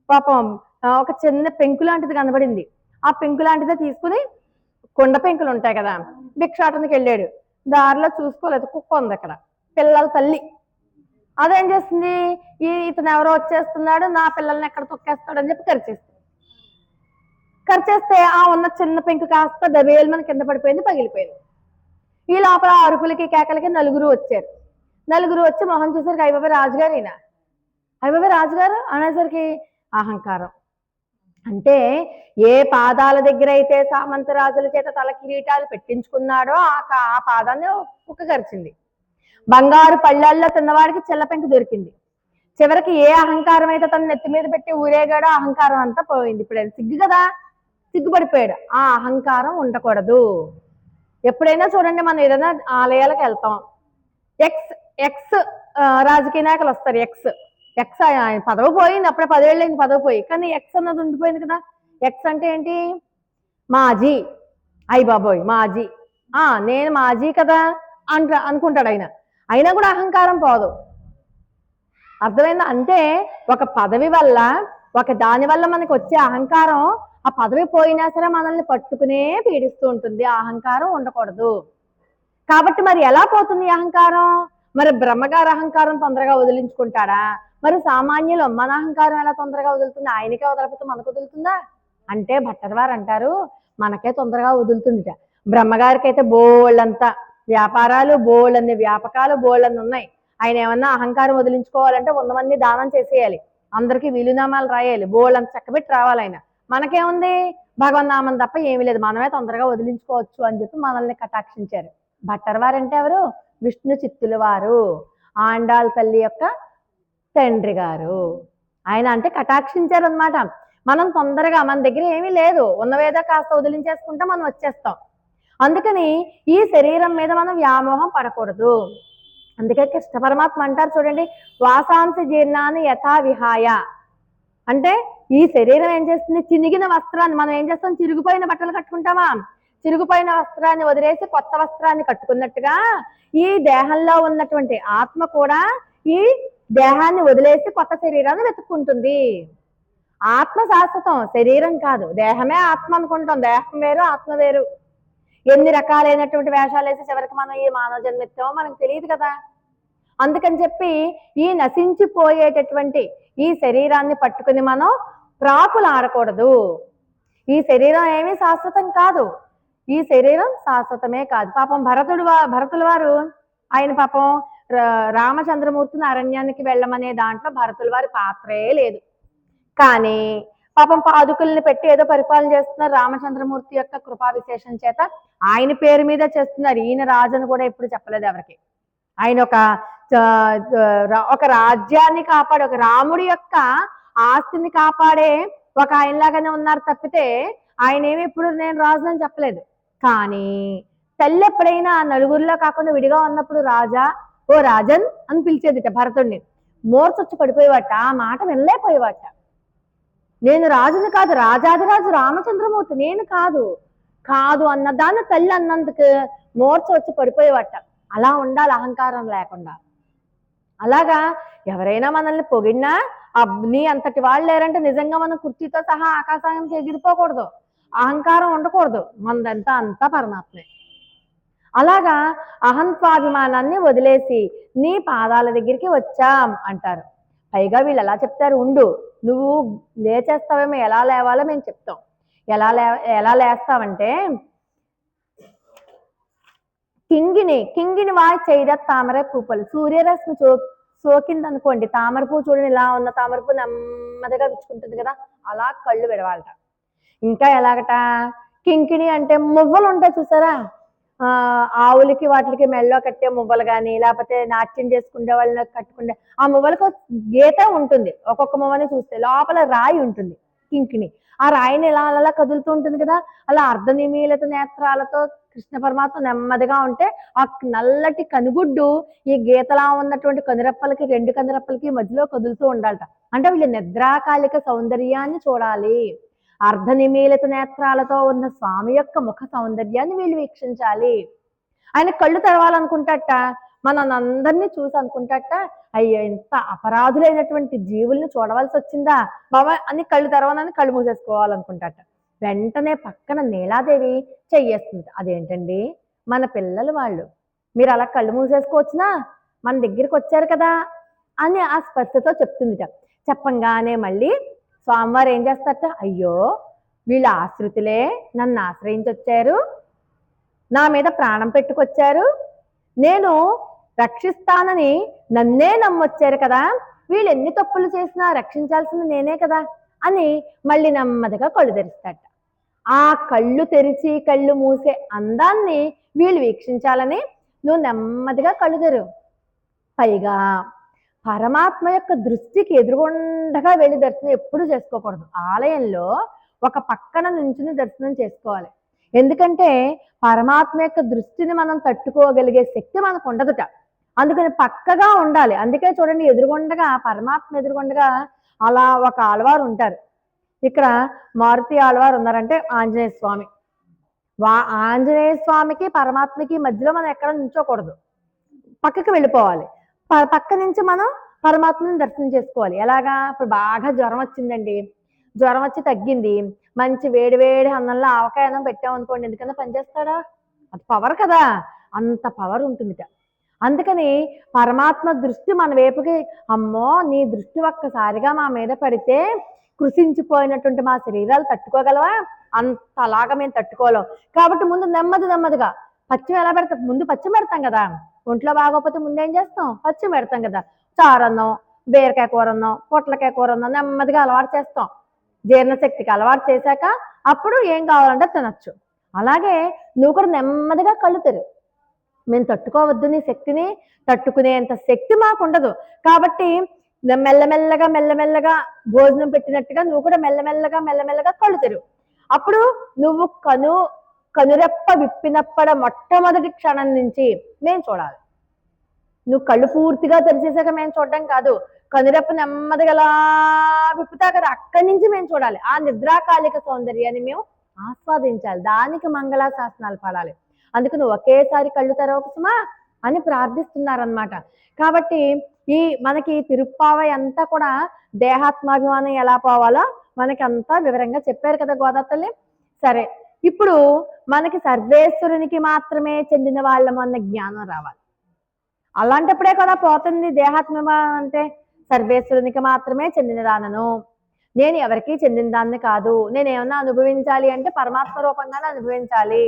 పాపం ఒక చిన్న పెంకు లాంటిది కనబడింది. ఆ పెంకు లాంటిదే తీసుకుని, కొండ పెంకులు ఉంటాయి కదా, భిక్షాటనకి వెళ్ళాడు. దారిలో చూసుకోలేదు, కుక్క ఉంది అక్కడ, పిల్లల తల్లి. అదేం చేస్తుంది, ఇతను ఎవరో వచ్చేస్తున్నాడు, నా పిల్లల్ని ఎక్కడ తొక్కేస్తాడు అని చెప్పి ఖర్చేస్తే ఆ ఉన్న చిన్న పెంకు కాస్త దబేలు మన కింద పడిపోయింది, పగిలిపోయింది. ఈ లోపల అరుపులకి కేకలకి నలుగురు వచ్చారు. నలుగురు వచ్చి మొహం చూసరికి అయ్యబాబు రాజుగారు, ఈయన అయ్యబాబు రాజుగారు అనేసరికి అహంకారం. అంటే ఏ పాదాల దగ్గర అయితే సామంత రాజుల చేత తల కిరీటాలు పెట్టించుకున్నాడో ఆ పాదాన్ని కుక్క కరిచింది. బంగారు పళ్ళల్లో తిన్నవాడికి చెల్లపెంకు దొరికింది. చివరికి ఏ అహంకారం అయితే తన నెత్తి మీద పెట్టి ఊరేగాడో అహంకారం అంతా పోయింది. ఇప్పుడు సిగ్గు కదా, సిగ్గుపడిపోయాడు. ఆ అహంకారం ఉండకూడదు. ఎప్పుడైనా చూడండి, మనం ఏదైనా ఆలయాలకు వెళ్తాం, ఎక్స్ రాజకీయ నాయకులు వస్తారు. ఎక్స్ ఆయన పదవి పోయింది, అప్పుడే 10 ఏళ్ళు అయింది పదవి పోయి, కానీ ఎక్స్ అన్నది ఉండిపోయింది కదా. ఎక్స్ అంటే ఏంటి? మాజీ. అయ్యి బాబోయ్ మాజీ, నేను మాజీ కదా అనుకుంటాడు ఆయన. అయినా కూడా అహంకారం పోదు. అర్థమైందా? అంటే ఒక పదవి వల్ల, ఒక దాని వల్ల మనకు వచ్చే అహంకారం, ఆ పదవి పోయినా సరే మనల్ని పట్టుకునే పీడిస్తూ ఉంటుంది. ఆ అహంకారం ఉండకూడదు. కాబట్టి మరి ఎలా పోతుంది అహంకారం? మరి బ్రహ్మగారి అహంకారం తొందరగా వదిలించుకుంటాడా? మరి సామాన్యులు మన అహంకారం ఎలా తొందరగా వదులుతుంది? ఆయనకే వదలకపోతే మనకు వదులుతుందా? అంటే భట్టర్ వారు అంటారు, మనకే తొందరగా వదులుతుందిట. బ్రహ్మగారికి అయితే బోళ్ళంతా వ్యాపారాలు, బోళ్ళన్ని వ్యాపకాలు, బోళ్ళన్ని ఉన్నాయి. ఆయన ఏమన్నా అహంకారం వదిలించుకోవాలంటే 100 మంది దానం చేసేయాలి, అందరికీ వీలునామాలు రాయాలి, బోళ్ళంత చక్కబెట్టి రావాలి. ఆయన మనకేముంది? భగవన్నామం తప్ప ఏమీ లేదు, మనమే తొందరగా వదిలించుకోవచ్చు అని చెప్పి మనల్ని కటాక్షించారు. భట్టర్ వారు అంటే ఎవరు? విష్ణు చిత్తుల వారు, ఆండాళ్ తల్లి యొక్క తండ్రి గారు. ఆయన అంటే కటాక్షించారు అనమాట. మనం తొందరగా, మన దగ్గర ఏమీ లేదు, ఉన్నవేదో కాస్త వదిలించేసుకుంటే మనం వచ్చేస్తాం. అందుకని ఈ శరీరం మీద మనం వ్యామోహం పడకూడదు. అందుకే కృష్ణ పరమాత్మ అంటారు చూడండి, వాసాంశ జీర్ణాన్ని యథా విహాయ. అంటే ఈ శరీరం ఏం చేస్తుంది? చినిగిన వస్త్రాన్ని మనం ఏం చేస్తాం? చిరిగిపోయిన బట్టలు కట్టుకుంటామా? చిరిగిపోయిన వస్త్రాన్ని వదిలేసి కొత్త వస్త్రాన్ని కట్టుకున్నట్టుగా ఈ దేహంలో ఉన్నటువంటి ఆత్మ కూడా ఈ దేహాన్ని వదిలేసి కొత్త శరీరాన్ని వెతుక్కుంటుంది. ఆత్మ శాశ్వతం, శరీరం కాదు. దేహమే ఆత్మ అనుకుంటాం, దేహం వేరు ఆత్మ వేరు. ఎన్ని రకాలైనటువంటి వేషాలు వేసి చివరికి మనం ఈ మానవ జన్మెత్తామో మనకు తెలియదు కదా. అందుకని చెప్పి ఈ నశించిపోయేటటువంటి ఈ శరీరాన్ని పట్టుకుని మనం ప్రాకులు ఆడకూడదు. ఈ శరీరం ఏమీ శాశ్వతం కాదు, ఈ శరీరం శాశ్వతమే కాదు. పాపం భరతుల వారు, ఆయన పాపం రామచంద్రమూర్తిని అరణ్యానికి వెళ్ళమనే దాంట్లో భరతుల వారి పాత్రే లేదు. కానీ పాపం పాదుకుల్ని పెట్టి ఏదో పరిపాలన చేస్తున్నారు. రామచంద్రమూర్తి యొక్క కృపా విశేషం చేత ఆయన పేరు మీద చేస్తున్నారు. ఈయన రాజును కూడా ఎప్పుడు చెప్పలేదు ఎవరికి. ఆయన ఒక రాజ్యాన్ని కాపాడే, ఒక రాముడి యొక్క ఆస్తిని కాపాడే ఒక ఆయనలాగానే ఉన్నారు తప్పితే ఆయన ఏమి ఎప్పుడు నేను రాజు అని చెప్పలేదు. కానీ తల్లి ఎప్పుడైనా నలుగురిలో కాకుండా విడిగా ఉన్నప్పుడు రాజా, ఓ రాజన్ అని పిలిచేదిట భరతుడిని. మోర్చొచ్చి పడిపోయేవాట, ఆ మాట వినలేకపోయేవాట. నేను రాజుని కాదు, రాజాదిరాజు రామచంద్రమూర్తి, నేను కాదు కాదు అన్నదాన్ని తల్లి అన్నందుకు మోర్చ వచ్చి పడిపోయేవాట. అలా ఉండాలి, అహంకారం లేకుండా. అలాగా ఎవరైనా మనల్ని పొగిడినా నీ అంతటి వాళ్ళు లేరంటే నిజంగా మనం కుర్చీతో సహా ఆకాశానికి ఎగిరిపోకూడదు, అహంకారం ఉండకూడదు. మనదంతా అంతా పరమాత్మే. అలాగా అహంత్వాభిమానాన్ని వదిలేసి నీ పాదాల దగ్గరికి వచ్చాం అంటారు. పైగా వీళ్ళు ఎలా చెప్తారు, ఉండు నువ్వు లేచేస్తావేమో, ఎలా లేవాలో మేము చెప్తాం. ఎలా లేస్తావంటే, కింగిని వాయి చేయద తామర పూపలు, సూర్యరశ్మి సోకింది అనుకోండి, తామర పువ్వు చూడండి, ఇలా ఉన్న తామర పువ్వు నెమ్మదిగా విచ్చుకుంటుంది కదా, అలా కళ్ళు విడవాలట. ఇంకా ఎలాగట, కింకిణి అంటే మువ్వలు ఉంటాయి చూసారా, ఆవులకి వాటికి మెళ్ళో కట్టే మువ్వలు కానీ, లేకపోతే నాట్యం చేసుకునే వాళ్ళని కట్టుకుంటే ఆ మువ్వలకు గీత ఉంటుంది. ఒక్కొక్క మువ్వని చూస్తే లోపల రాయి ఉంటుంది కింకిణి. ఆ రాయిని ఇలా అలా కదులుతూ ఉంటుంది కదా, అలా అర్ధనిమీలిత నేత్రాలతో కృష్ణ పరమాత్మ నెమ్మదిగా ఉంటే ఆ నల్లటి కనుగుడ్డు ఈ గీతలా ఉన్నటువంటి కనురెప్పలకి, రెండు కనురెప్పలకి మధ్యలో కదులుతూ ఉండాలట. అంటే వీళ్ళు నిద్రాకాలిక సౌందర్యాన్ని చూడాలి. అర్ధనిమీలిత నేత్రాలతో ఉన్న స్వామి యొక్క ముఖ సౌందర్యాన్ని వీళ్ళు వీక్షించాలి. ఆయన కళ్ళు తెరవాలనుకుంటాట, మన అందరినీ చూసి అనుకుంటాట, అయ్యో ఇంత అపరాధులైనటువంటి జీవుల్ని చూడవలసి వచ్చిందా బాబా అని కళ్ళు తెరవనని కళ్ళు మూసేసుకోవాలనుకుంటాట. వెంటనే పక్కన నీలాదేవి చెయ్యేస్తుంది. అదేంటండి మన పిల్లలు వాళ్ళు, మీరు అలా కళ్ళు మూసేసుకోవచ్చునా, మన దగ్గరికి వచ్చారు కదా అని ఆ స్పర్శతో చెప్తుందిట. చెప్పంగానే మళ్ళీ స్వామివారు ఏం చేస్తారట, అయ్యో వీళ్ళు ఆశ్రితులే, నన్ను ఆశ్రయించి వచ్చారు, నా మీద ప్రాణం పెట్టుకొచ్చారు, నేను రక్షిస్తానని నన్నే నమ్మొచ్చారు కదా, వీళ్ళు ఎన్ని తప్పులు చేసినా రక్షించాల్సింది నేనే కదా అని మళ్ళీ నెమ్మదిగా కళ్ళు తెరుస్తాట. ఆ కళ్ళు తెరిచి కళ్ళు మూసే అందాన్ని వీళ్ళు వీక్షించాలని నువ్వు నెమ్మదిగా కళ్ళు తెరువు. పైగా పరమాత్మ యొక్క దృష్టికి ఎదురుగుండగా వెళ్ళి దర్శనం ఎప్పుడు చేసుకోకూడదు. ఆలయంలో ఒక పక్కన నుంచుని దర్శనం చేసుకోవాలి. ఎందుకంటే పరమాత్మ యొక్క దృష్టిని మనం తట్టుకోగలిగే శక్తి మనకు ఉండదుట. అందుకని పక్కగా ఉండాలి. అందుకే చూడండి, ఎదురుగుండగా పరమాత్మ ఎదురుగుండగా అలా ఒక ఆళ్వారు ఉంటారు. ఇక్కడ మారుతి ఆళ్వారు ఉన్నారంటే ఆంజనేయ స్వామి. ఆంజనేయ స్వామికి పరమాత్మకి మధ్యలో మనం ఎక్కడ నుంచోకూడదు, పక్కకి వెళ్ళిపోవాలి. పక్క నుంచి మనం పరమాత్మని దర్శనం చేసుకోవాలి. ఎలాగా, ఇప్పుడు బాగా జ్వరం వచ్చిందండి, జ్వరం వచ్చి తగ్గింది, మంచి వేడి వేడి అన్నంలో ఆవకాయ అన్నం పెట్టామనుకోండి, ఎందుకన్నా పనిచేస్తాడా, అది పవర్ కదా, అంత పవర్ ఉంటుందిట. అందుకని పరమాత్మ దృష్టి మన వైపుకి, అమ్మో నీ దృష్టి ఒక్కసారిగా మా మీద పడితే కృషించిపోయినటువంటి మా శరీరాలు తట్టుకోగలవా, అంతలాగా మేము తట్టుకోలేం. కాబట్టి ముందు నెమ్మదిగా పచ్చిమి ఎలా పెడతాం, ముందు పచ్చిమి పెడతాం కదా, ఒంట్లో బాగోకపోతే ముందు ఏం చేస్తాం, పచ్చిమి పెడతాం కదా, చారన్నం, బీరకాయ కూరన్నం, పొట్లకాయ కూరన్నం నెమ్మదిగా అలవాటు చేస్తాం. జీర్ణశక్తికి అలవాటు చేశాక అప్పుడు ఏం కావాలంటే తినచ్చు. అలాగే నువ్వు కూడా నెమ్మదిగా కళ్ళు తెరువు. మేము తట్టుకోవద్దు, నీ శక్తిని తట్టుకునేంత శక్తి మాకు ఉండదు. కాబట్టి మెల్లమెల్లగా భోజనం పెట్టినట్టుగా నువ్వు కూడా మెల్లమెల్లగా కళ్ళు తెరువు. అప్పుడు నువ్వు కనురెప్ప విప్పినప్పటి మొట్టమొదటి క్షణం నుంచి మేము చూడాలి. నువ్వు కళ్ళు పూర్తిగా తెరిచేసాక మేము చూడడం కాదు, కనురెప్ప నెమ్మదిగా విప్పుతా కదా, అక్కడి నుంచి మేము చూడాలి. ఆ నిద్రాకాలిక సౌందర్యాన్ని మేము ఆస్వాదించాలి. దానికి మంగళాశాసనాలు పాడాలి. అందుకు నువ్వు ఒకేసారి కళ్ళు తెరవకుసుమా అని ప్రార్థిస్తున్నారనమాట. కాబట్టి ఈ మనకి తిరుప్పావై అంతా కూడా దేహాత్మాభిమానం ఎలా పోవాలో మనకి అంతా వివరంగా చెప్పారు కదా గోదావరి తల్లి. సరే, ఇప్పుడు మనకి సర్వేశ్వరునికి మాత్రమే చెందిన వాళ్ళము అన్న జ్ఞానం రావాలి. అలాంటప్పుడే కదా పోతుంది దేహాత్మాభిమానం. అంటే సర్వేశ్వరునికి మాత్రమే చెందిన దానను, నేను ఎవరికి చెందిన దాన్ని కాదు, నేను ఏమన్నా అనుభవించాలి అంటే పరమాత్మ రూపంగానే అనుభవించాలి,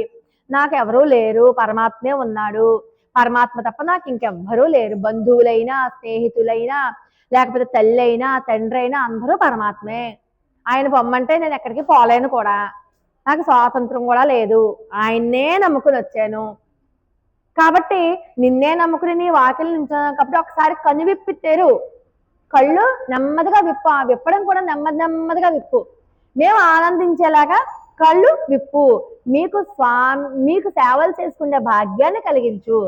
నాకు ఎవరూ లేరు, పరమాత్మే ఉన్నాడు, పరమాత్మ తప్ప నాకు ఇంకెవ్వరూ లేరు, బంధువులైనా స్నేహితులైనా లేకపోతే తల్లి అయినా తండ్రి అయినా అందరూ పరమాత్మే ఆయన పొమ్మంటే నేను ఎక్కడికి పోలేను కూడా, నాకు స్వాతంత్రం కూడా లేదు, ఆయన్నే నమ్ముకుని వచ్చాను కాబట్టి నిన్నే నమ్ముకుని నీ వాకిలి నించున్నాను కాబట్టి ఒకసారి కన్ను విప్పి తెరు, కళ్ళు నెమ్మదిగా విప్పు, విప్పడం కూడా నెమ్మది నెమ్మదిగా విప్పు, మేము ఆనందించేలాగా కళ్ళు విప్పు, మీకు సేవలు చేసుకునే భాగ్యాన్ని కలిగించు.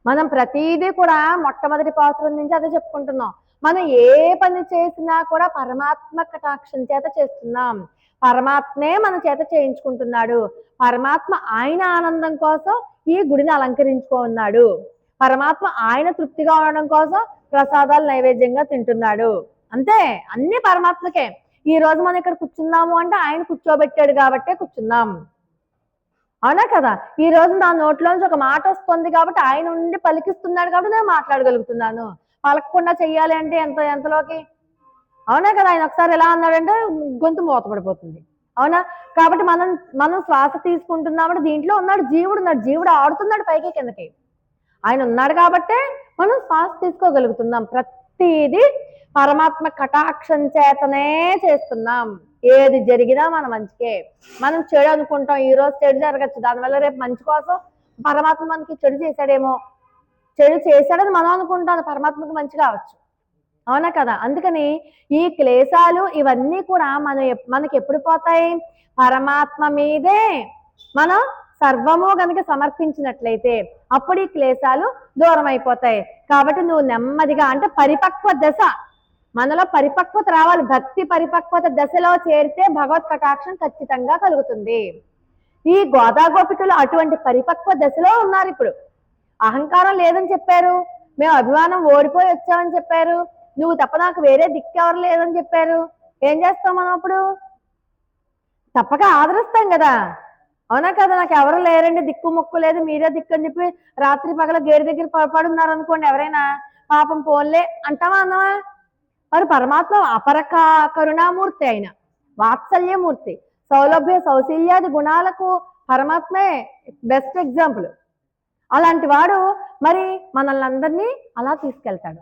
మనం ప్రతిదీ కూడా మొట్టమొదటి పాత్ర నుంచి అదే చెప్పుకుంటున్నాం. మనం ఏ పని చేసినా కూడా పరమాత్మ కటాక్షం చేత చేస్తున్నాం, పరమాత్మే మన చేత చేయించుకుంటున్నాడు, పరమాత్మ ఆయన ఆనందం కోసం ఈ గుడిని అలంకరించుకున్నాడు, పరమాత్మ ఆయన తృప్తిగా ఉండడం కోసం ప్రసాదాలు నైవేద్యంగా తింటున్నాడు. అంతే, అన్ని పరమాత్మకే. ఈ రోజు మనం ఇక్కడ కూర్చున్నాము అంటే ఆయన కూర్చోబెట్టాడు కాబట్టే కూర్చున్నాం, అవునా కదా. ఈ రోజు నా నోట్లోంచి ఒక మాట వస్తుంది కాబట్టి ఆయన ఉండి పలికిస్తున్నాడు కాబట్టి నేను మాట్లాడగలుగుతున్నాను. పలకకుండా చెయ్యాలి అంటే ఎంతలోకి, అవునా కదా. ఆయన ఒకసారి ఎలా అన్నాడంటే గొంతు మూతపడిపోతుంది, అవునా. కాబట్టి మనం శ్వాస తీసుకుంటున్నామంటే దీంట్లో ఉన్నాడు, జీవుడు ఆడుతున్నాడు పైకి కిందకి, ఆయన ఉన్నాడు కాబట్టే మనం శ్వాస తీసుకోగలుగుతున్నాం. ప్రతిదీ పరమాత్మ కటాక్షం చేతనే చేస్తున్నాం. ఏది జరిగినా మన మంచికే. మనం చెడు అనుకుంటాం, ఈ రోజు చెడు జరగచ్చు, దానివల్ల రేపు మంచి కోసం పరమాత్మ మనకి చెడు చేశాడేమో, చెడు చేశాడని మనం అనుకుంటాం, పరమాత్మకి మంచి కావచ్చు, అవునా కదా. అందుకని ఈ క్లేశాలు ఇవన్నీ కూడా మనకి ఎప్పుడు పోతాయి, పరమాత్మ మీదే మనం సర్వము గనుక సమర్పించినట్లయితే అప్పుడు ఈ క్లేశాలు దూరం అయిపోతాయి. కాబట్టి నువ్వు నెమ్మదిగా, అంటే పరిపక్వ దశ, మనలో పరిపక్వత రావాలి, భక్తి పరిపక్వత దశలో చేరితే భగవత్ కటాక్షం ఖచ్చితంగా కలుగుతుంది. ఈ గోదా గోపికలు అటువంటి పరిపక్వ దశలో ఉన్నారు. ఇప్పుడు అహంకారం లేదని చెప్పారు, మేము అభిమానం ఓడిపోయి వచ్చామని చెప్పారు, నువ్వు తప్ప నాకు వేరే దిక్కెవరు లేదని చెప్పారు. ఏం చేస్తాం మనం అప్పుడు? తప్పక ఆదరిస్తాం కదా, అవునా కదా. నాకు ఎవరు లేరండి, దిక్కు మొక్కు లేదు, మీరే దిక్కు అని చెప్పి రాత్రి పగల గేడి దగ్గర పడున్నారు అనుకోండి, ఎవరైనా పాపం పోన్లే అంటావా అన్నవా? మరి పరమాత్మ అపర కరుణామూర్తి, అయిన వాత్సల్యమూర్తి, సౌలభ్య సౌశల్యాది గుణాలకు పరమాత్మే బెస్ట్ ఎగ్జాంపుల్. అలాంటి వాడు మరి మనల్ని అందరినీ అలా తీసుకెళ్తాడు.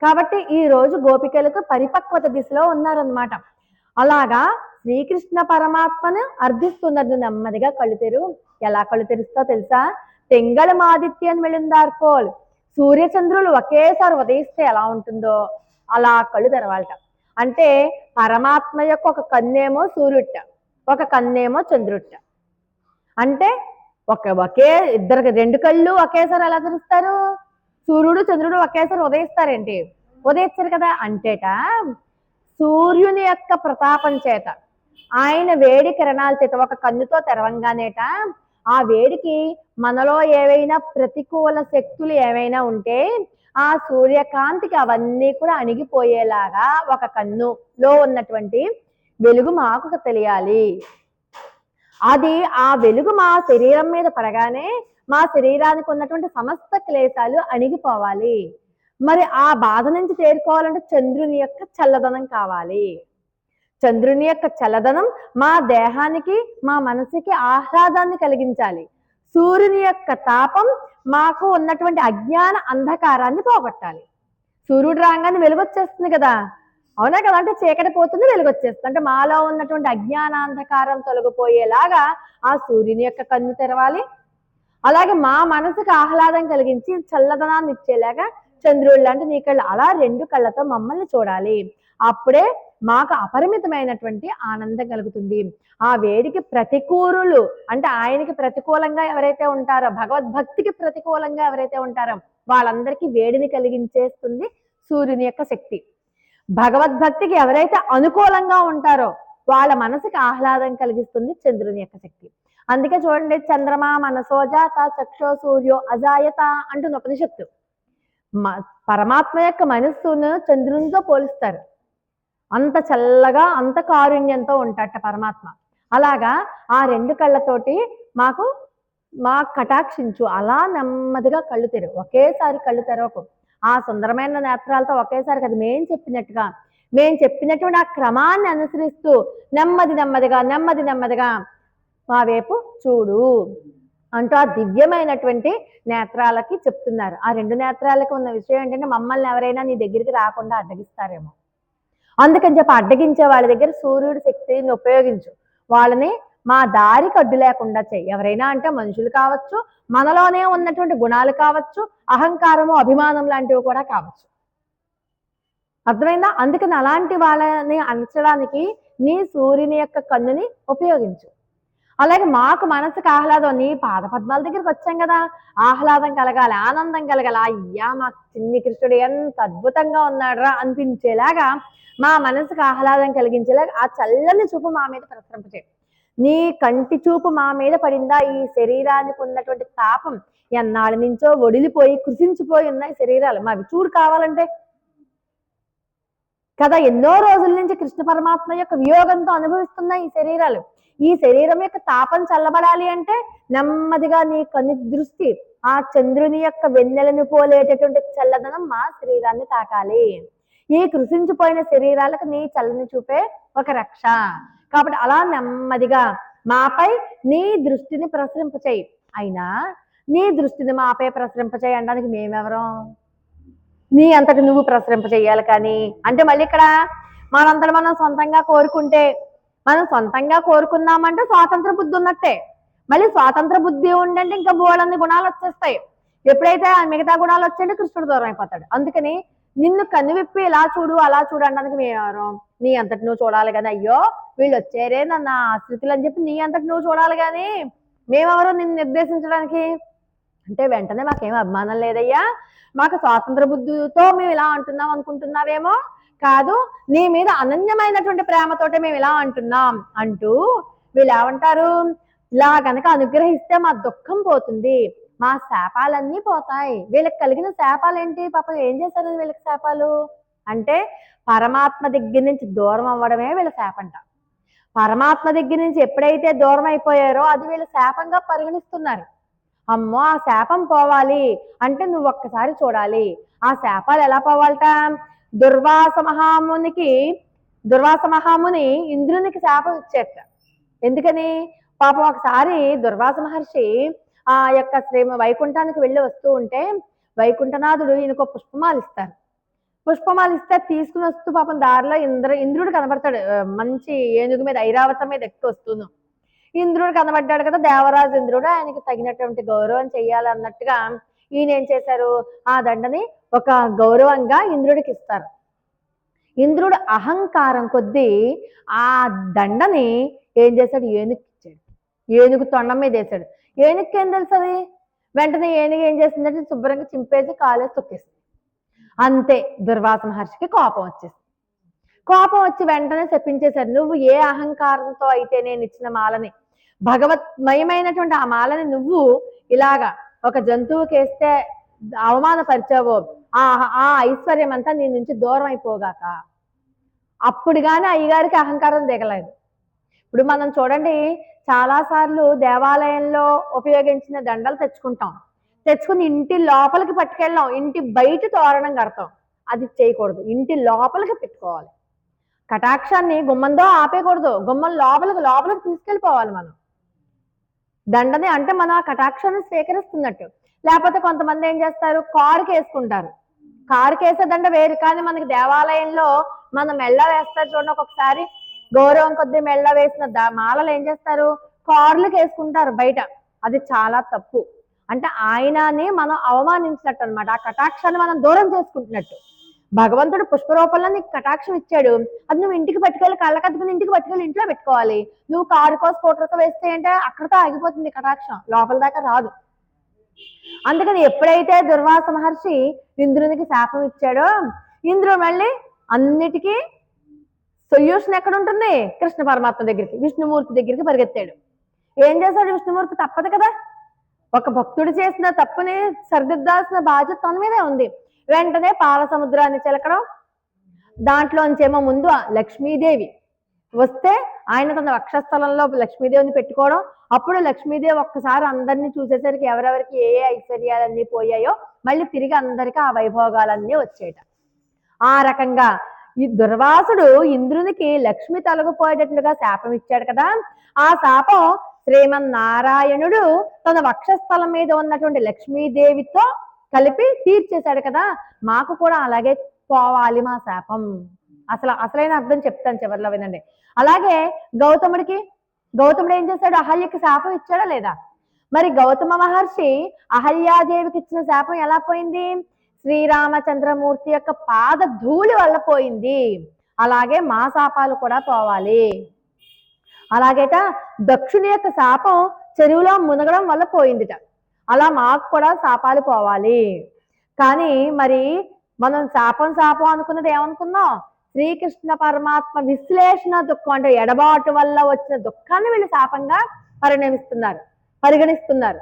కాబట్టి ఈ రోజు గోపికలకు పరిపక్వత దిశలో ఉన్నారనమాట. అలాగా శ్రీకృష్ణ పరమాత్మను అర్థిస్తున్నది. నెమ్మదిగా కళ్ళు తెరు. ఎలా కళ్ళు తెరుస్తావు తెలుసా? తెంగళ ఆదిత్యను వెళ్ళిందార్పోల్, సూర్యచంద్రులు ఒకేసారి ఉదయిస్తే ఎలా ఉంటుందో అలా కళ్ళు తెరవాలట. అంటే పరమాత్మ యొక్క ఒక కన్నేమో సూర్యుట్ట, ఒక కన్నేమో చంద్రుట్ట. అంటే ఒకే ఇద్దరికి రెండు కళ్ళు ఒకేసారి ఎలా తెరుస్తారు? సూర్యుడు చంద్రుడు ఒకేసారి ఉదయిస్తారేంటి? ఉదయిస్తారు కదా. అంటేట సూర్యుని యొక్క ప్రతాపం చేత, ఆయన వేడి కిరణాల చేత ఒక కన్నుతో తెరవంగానేట ఆ వేడికి మనలో ఏవైనా ప్రతికూల శక్తులు ఏవైనా ఉంటే ఆ సూర్యకాంతికి అవన్నీ కూడా అణిగిపోయేలాగా ఒక కన్నులో ఉన్నటువంటి వెలుగు మాకు తెలియాలి. అది ఆ వెలుగు మా శరీరం మీద పడగానే మా శరీరానికి ఉన్నటువంటి సమస్త క్లేశాలు అణిగిపోవాలి. మరి ఆ బాధ నుంచి తేరుకోవాలంటే చంద్రుని యొక్క చల్లదనం కావాలి. చంద్రుని యొక్క చల్లదనం మా దేహానికి మా మనసుకి ఆహ్లాదాన్ని కలిగించాలి. సూర్యుని యొక్క తాపం మాకు ఉన్నటువంటి అజ్ఞాన అంధకారాన్ని పోగొట్టాలి. సూర్యుడు రాగానే వెలుగొచ్చేస్తుంది కదా, అవునా కదా. అంటే చీకటి పోతుంది, వెలుగొచ్చేస్తుంది. అంటే మాలో ఉన్నటువంటి అజ్ఞానాంధకారం తొలగిపోయేలాగా ఆ సూర్యుని యొక్క కన్ను తెరవాలి. అలాగే మా మనసుకు ఆహ్లాదం కలిగించి చల్లదనాన్ని ఇచ్చేలాగా చంద్రుడు లాంటి నీ కళ్ళు, అలా రెండు కళ్ళతో మమ్మల్ని చూడాలి. అప్పుడే మాకు అపరిమితమైనటువంటి ఆనందం కలుగుతుంది. ఆ వేడికి ప్రతికూరులు, అంటే ఆయనకి ప్రతికూలంగా ఎవరైతే ఉంటారో, భగవద్భక్తికి ప్రతికూలంగా ఎవరైతే ఉంటారో వాళ్ళందరికీ వేడిని కలిగించేస్తుంది సూర్యుని యొక్క శక్తి. భగవద్భక్తికి ఎవరైతే అనుకూలంగా ఉంటారో వాళ్ళ మనసుకి ఆహ్లాదం కలిగిస్తుంది చంద్రుని యొక్క శక్తి. అందుకే చూడండి, చంద్రమా మనసోజాత చక్షో సూర్యో అజాయత అంటుంది ఉపనిషత్తు. పరమాత్మ యొక్క మనస్సును చంద్రునితో పోలుస్తారు. అంత చల్లగా అంత కారుణ్యంతో ఉంటాట పరమాత్మ. అలాగా ఆ రెండు కళ్ళతోటి మాకు కటాక్షించు. అలా నెమ్మదిగా కళ్ళు తెరవు, ఒకేసారి కళ్ళు తెరవకు. ఆ సుందరమైన నేత్రాలతో ఒకేసారి కదా, మేము చెప్పినటువంటి ఆ క్రమాన్ని అనుసరిస్తూ నెమ్మదిగా మా వైపు చూడు అంటూ ఆ దివ్యమైనటువంటి నేత్రాలకి చెప్తున్నారు. ఆ రెండు నేత్రాలకి ఉన్న విషయం ఏంటంటే మమ్మల్ని ఎవరైనా నీ దగ్గరికి రాకుండా అడ్డగిస్తారేమో, అందుకని చెప్పి అడ్డగించే వాళ్ళ దగ్గర సూర్యుడి శక్తిని ఉపయోగించు, వాళ్ళని మా దారికి అడ్డు లేకుండా చెయ్యి. ఎవరైనా అంటే మనుషులు కావచ్చు, మనలోనే ఉన్నటువంటి గుణాలు కావచ్చు, అహంకారము అభిమానం లాంటివి కూడా కావచ్చు. అర్థమైందా? అందుకని అలాంటి వాళ్ళని అంచడానికి నీ సూర్యుని యొక్క కన్నుని ఉపయోగించు. అలాగే మాకు మనసుకు ఆహ్లాదం, నీ పాదపద్మాల దగ్గరికి వచ్చాం కదా, ఆహ్లాదం కలగాలి, ఆనందం కలగాలి. అయ్యా మా చిన్ని కృష్ణుడు ఎంత అద్భుతంగా ఉన్నాడురా అనిపించేలాగా, మా మనసుకు ఆహ్లాదం కలిగించేలాగా ఆ చల్లని చూపు మా మీద ప్రసరింపచేయి. నీ కంటి చూపు మా మీద పడిందా, ఈ శరీరానికి ఉన్నటువంటి తాపం ఎన్నాళ్ళ నుంచో ఒడిలిపోయి కృషించిపోయి ఉన్నాయి శరీరాలు, మావి చూడు కావాలంటే కదా, ఎన్నో రోజుల నుంచి కృష్ణ పరమాత్మ యొక్క వియోగంతో అనుభవిస్తున్నాయి ఈ శరీరాలు. ఈ శరీరం యొక్క తాపం చల్లబడాలి అంటే నెమ్మదిగా నీ కన్ను దృష్టి ఆ చంద్రుని యొక్క వెన్నెలను పోలేటటువంటి చల్లదనం మా శరీరాన్ని తాకాలి. ఈ కృషించిపోయిన శరీరాలకు నీ చల్లని చూపే ఒక రక్ష. కాబట్టి అలా నెమ్మదిగా మాపై నీ దృష్టిని ప్రసరింపచేయి. అయినా నీ దృష్టిని మాపై ప్రసరింపచేయి అనడానికి మేమెవరం? నీ అంతటి నువ్వు ప్రసరింపచేయాలి. కానీ అంటే మళ్ళీ ఇక్కడ మనంతట మనం సొంతంగా కోరుకుంటే, మనం సొంతంగా కోరుకున్నామంటే స్వాతంత్ర బుద్ధి ఉన్నట్టే. మళ్ళీ స్వాతంత్ర బుద్ధి ఉండంటే ఇంకా బోళ్ళన్ని గుణాలు వచ్చేస్తాయి. ఎప్పుడైతే ఆ మిగతా గుణాలు వచ్చాయంటే కృష్ణుడు దూరం అయిపోతాడు. అందుకని నిన్ను కన్నువిప్పి ఇలా చూడు అలా చూడు అనడానికి మేమెవరం? నీ అంతటి నువ్వు చూడాలి కానీ, అయ్యో వీళ్ళు వచ్చారే నన్న ఆశ్రితులు అని చెప్పి నీ అంతటి నువ్వు చూడాలి కానీ మేమెవరో నిన్ను నిర్దేశించడానికి అంటే వెంటనే మాకేం అభిమానం లేదయ్యా, మాకు స్వాతంత్ర బుద్ధితో మేము ఇలా అంటున్నాం అనుకుంటున్నావేమో, కాదు నీ మీద అనన్యమైనటువంటి ప్రేమతోటే మేము ఇలా అంటున్నాం అంటూ వీళ్ళు ఏమంటారు, ఇలా కనుక అనుగ్రహిస్తే మా దుఃఖం పోతుంది, మా శాపాలన్నీ పోతాయి. వీళ్ళకి కలిగిన శాపాలు ఏంటి? పాపం ఏం చేశారు వీళ్ళకి శాపాలు అంటే, పరమాత్మ దగ్గర నుంచి దూరం అవ్వడమే వీళ్ళ శాపంట. పరమాత్మ దగ్గర నుంచి ఎప్పుడైతే దూరం అయిపోయారో అది వీళ్ళ శాపంగా పరిగణిస్తున్నారు. అమ్మో ఆ శాపం పోవాలి అంటే నువ్వు ఒక్కసారి చూడాలి. ఆ శాపాలు ఎలా పోవాలట? దుర్వాస మహాముని ఇంద్రునికి శాపం ఇచ్చేట. ఎందుకని? పాపం ఒకసారి దుర్వాస మహర్షి ఆ యొక్క వైకుంఠానికి వెళ్ళి వస్తూ ఉంటే వైకుంఠనాథుడు ఈయనకు పుష్పమాలు ఇస్తారు. పుష్పమాలు ఇస్తే తీసుకుని వస్తూ పాపం దారిలో ఇంద్రుడు కనబడతాడు, మంచి ఏనుగు మీద ఐరావతం మీద ఎక్కువ వస్తున్నాం. ఇంద్రుడు కనబడ్డాడు కదా, దేవరాజు ఇంద్రుడు, ఆయనకి తగినటువంటి గౌరవం చెయ్యాలన్నట్టుగా ఈయన ఏం చేశారు, ఆ దండని ఒక గౌరవంగా ఇంద్రుడికి ఇస్తారు. ఇంద్రుడు అహంకారం కొద్దీ ఆ దండని ఏం చేశాడు, ఏనుగుకి ఇచ్చాడు. ఏనుగు తొండం మీద వేశాడు. ఏనుగుకి ఏం తెలుసు అది? వెంటనే ఏనుగు ఏం చేసిందంటే శుభ్రంగా చింపేసి కాలేసి తొక్కేసింది. అంతే, దుర్వాస మహర్షికి కోపం వచ్చేసింది. కోపం వచ్చి వెంటనే చెప్పించేశారు, నువ్వు ఏ అహంకారంతో అయితే నేను ఇచ్చిన మాలని, భగవత్మయమైనటువంటి ఆ మాలని నువ్వు ఇలాగా ఒక జంతువుకి వేస్తే అవమానపరిచావో ఆ ఐశ్వర్యం అంతా నీ నుంచి దూరం అయిపోగాక. అప్పుడు కానీ అయ్యగారికి అహంకారం దిగలేదు. ఇప్పుడు మనం చూడండి, చాలాసార్లు దేవాలయంలో ఉపయోగించిన దండలు తెచ్చుకుని ఇంటి లోపలికి పట్టుకెళ్ళాం, ఇంటి బయట తోరణం కడతాం. అది చేయకూడదు, ఇంటి లోపలికి పెట్టుకోవాలి. కటాక్షాన్ని గుమ్మంతో ఆపేయకూడదు, గుమ్మం లోపలికి తీసుకెళ్ళిపోవాలి మనం దండని. అంటే మనం ఆ కటాక్షాన్ని స్వీకరిస్తున్నట్టు. లేకపోతే కొంతమంది ఏం చేస్తారు, కారుకి వేసుకుంటారు. కారుకి వేసే దండ వేరు, కానీ మనకి దేవాలయంలో మనం మెళ్ళ వేస్తారు చూడండి, ఒక్కొక్కసారి గౌరవం కొద్దీ మెళ్ళ వేసిన మాలలు ఏం చేస్తారు, కారులకు వేసుకుంటారు బయట. అది చాలా తప్పు. అంటే ఆయనని మనం అవమానించినట్టు అనమాట. ఆ కటాక్షాన్ని మనం దూరం చేసుకుంటున్నట్టు. భగవంతుడు పుష్పరూపంలో నీకు కటాక్షం ఇచ్చాడు, అది నువ్వు ఇంటికి పట్టుకెళ్ళి కళ్ళకద్దుకుని ఇంటికి పట్టుకెళ్ళి ఇంట్లో పెట్టుకోవాలి. నువ్వు కారుకో స్కూటర్కో వేస్తే అంటే అక్కడితో ఆగిపోతుంది కటాక్షం, లోపల దాకా రాదు. అందుకని ఎప్పుడైతే దుర్వాస మహర్షి ఇంద్రునికి శాపం ఇచ్చాడో, ఇంద్రుడు మళ్ళీ అన్నిటికీ సొల్యూషన్ ఎక్కడ ఉంటుంది, కృష్ణ పరమాత్మ దగ్గరికి, విష్ణుమూర్తి దగ్గరికి పరిగెత్తాడు. ఏం చేశాడు విష్ణుమూర్తి? తప్పదు కదా, ఒక భక్తుడు చేసిన తప్పుని సరిదిద్దాల్సిన బాధ్యత తన మీదే ఉంది. వెంటనే పాల సముద్రాన్ని చిలకడం, దాంట్లోంచేమో ముందు లక్ష్మీదేవి వస్తే ఆయన తన వక్షస్థలంలో లక్ష్మీదేవిని పెట్టుకోవడం. అప్పుడు లక్ష్మీదేవి ఒక్కసారి అందరినీ చూసేసరికి ఎవరెవరికి ఏ ఐశ్వర్యాలన్నీ పోయాయో మళ్ళీ తిరిగి అందరికీ ఆ వైభోగాలన్నీ వచ్చేట. ఆ రకంగా ఈ దుర్వాసుడు ఇంద్రునికి లక్ష్మి తొలగిపోయేటట్లుగా శాపం ఇచ్చాడు కదా, ఆ శాపం శ్రీమన్నారాయణుడు తన వక్షస్థలం మీద ఉన్నటువంటి లక్ష్మీదేవితో కలిపి తీర్చేశాడు కదా, మాకు కూడా అలాగే పోవాలి మా శాపం అసలైన అర్థం చెప్తాను చివరిలో వినండి. అలాగే గౌతముడు ఏం చేశాడు? అహల్యకి శాపం ఇచ్చాడా లేదా? మరి గౌతమ మహర్షి అహల్యాదేవికి ఇచ్చిన శాపం ఎలా పోయింది? శ్రీరామచంద్రమూర్తి యొక్క పాద ధూళి వల్ల పోయింది. అలాగే మా శాపాలు కూడా పోవాలి. అలాగేట దక్షుని యొక్క శాపం చెరువులో మునగడం వల్ల పోయిందిట. అలా మాకు కూడా శాపాలు పోవాలి. కానీ మరి మనం శాపం అనుకున్నది ఏమనుకున్నాం? శ్రీకృష్ణ పరమాత్మ విశ్లేషణ దుఃఖం, అంటే ఎడబాటు వల్ల వచ్చిన దుఃఖాన్ని వీళ్ళు శాపంగా పరిగణిస్తున్నారు.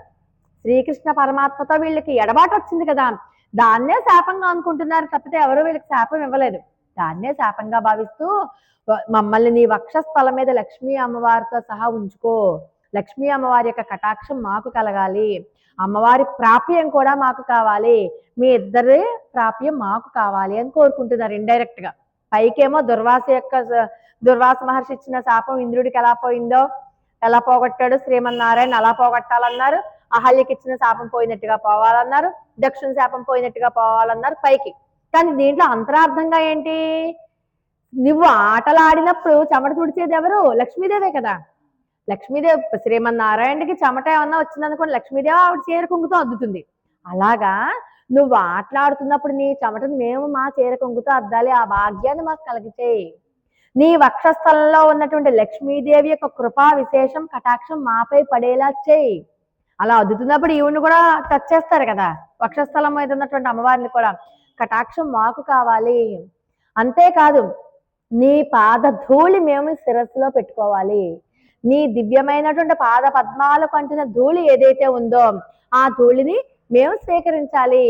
శ్రీకృష్ణ పరమాత్మతో వీళ్ళకి ఎడబాటు వచ్చింది కదా, దాన్నే శాపంగా అనుకుంటున్నారు తప్పితే ఎవరు వీళ్ళకి శాపం ఇవ్వలేదు. దాన్నే శాపంగా భావిస్తూ మమ్మల్ని నీ వక్షస్థలం మీద లక్ష్మీ అమ్మవారితో సహా ఉంచుకో, లక్ష్మీ అమ్మవారి యొక్క కటాక్షం మాకు కలగాలి, అమ్మవారి ప్రాప్యం కూడా మాకు కావాలి, మీ ఇద్దరి ప్రాప్యం మాకు కావాలి అని కోరుకుంటున్నారు ఇండైరెక్ట్ గా. పైకేమో దుర్వాస మహర్షి ఇచ్చిన శాపం ఇంద్రుడికి ఎలా పోయిందో, ఎలా పోగొట్టాడు శ్రీమన్నారాయణ అలా పోగొట్టాలన్నారు. అహల్యకి ఇచ్చిన శాపం పోయినట్టుగా పోవాలన్నారు, దక్షిణ శాపం పోయినట్టుగా పోవాలన్నారు పైకి. కానీ దీంట్లో అంతరార్థంగా ఏంటి? నువ్వు ఆటలాడినప్పుడు చెమట తుడిచేది ఎవరు? లక్ష్మీదేవే కదా. లక్ష్మీదేవి శ్రీమన్నారాయణకి చెమట ఏమన్నా వచ్చిందనుకోండి, లక్ష్మీదేవి ఆవిడ చీర కొంగుతో అద్దుతుంది. అలాగా నువ్వు ఆటలాడుతున్నప్పుడు నీ చెమటను మేము మా చీర కొంగుతో అద్దాలి, ఆ భాగ్యాన్ని మాకు కలిగిచేయి. నీ వక్షస్థలంలో ఉన్నటువంటి లక్ష్మీదేవి యొక్క కృపా విశేషం కటాక్షం మాపై పడేలా చేయి. అలా అద్దుతున్నప్పుడు ఈవిని కూడా టచ్ చేస్తారు కదా, వక్షస్థలం మీద ఉన్నటువంటి అమ్మవారిని కూడా. కటాక్షం మాకు కావాలి. అంతేకాదు నీ పాద ధూళి మేము శిరస్సులో పెట్టుకోవాలి. నీ దివ్యమైనటువంటి పాద పద్మాలు కంటిన ధూళి ఏదైతే ఉందో ఆ ధూళిని మేము స్వీకరించాలి,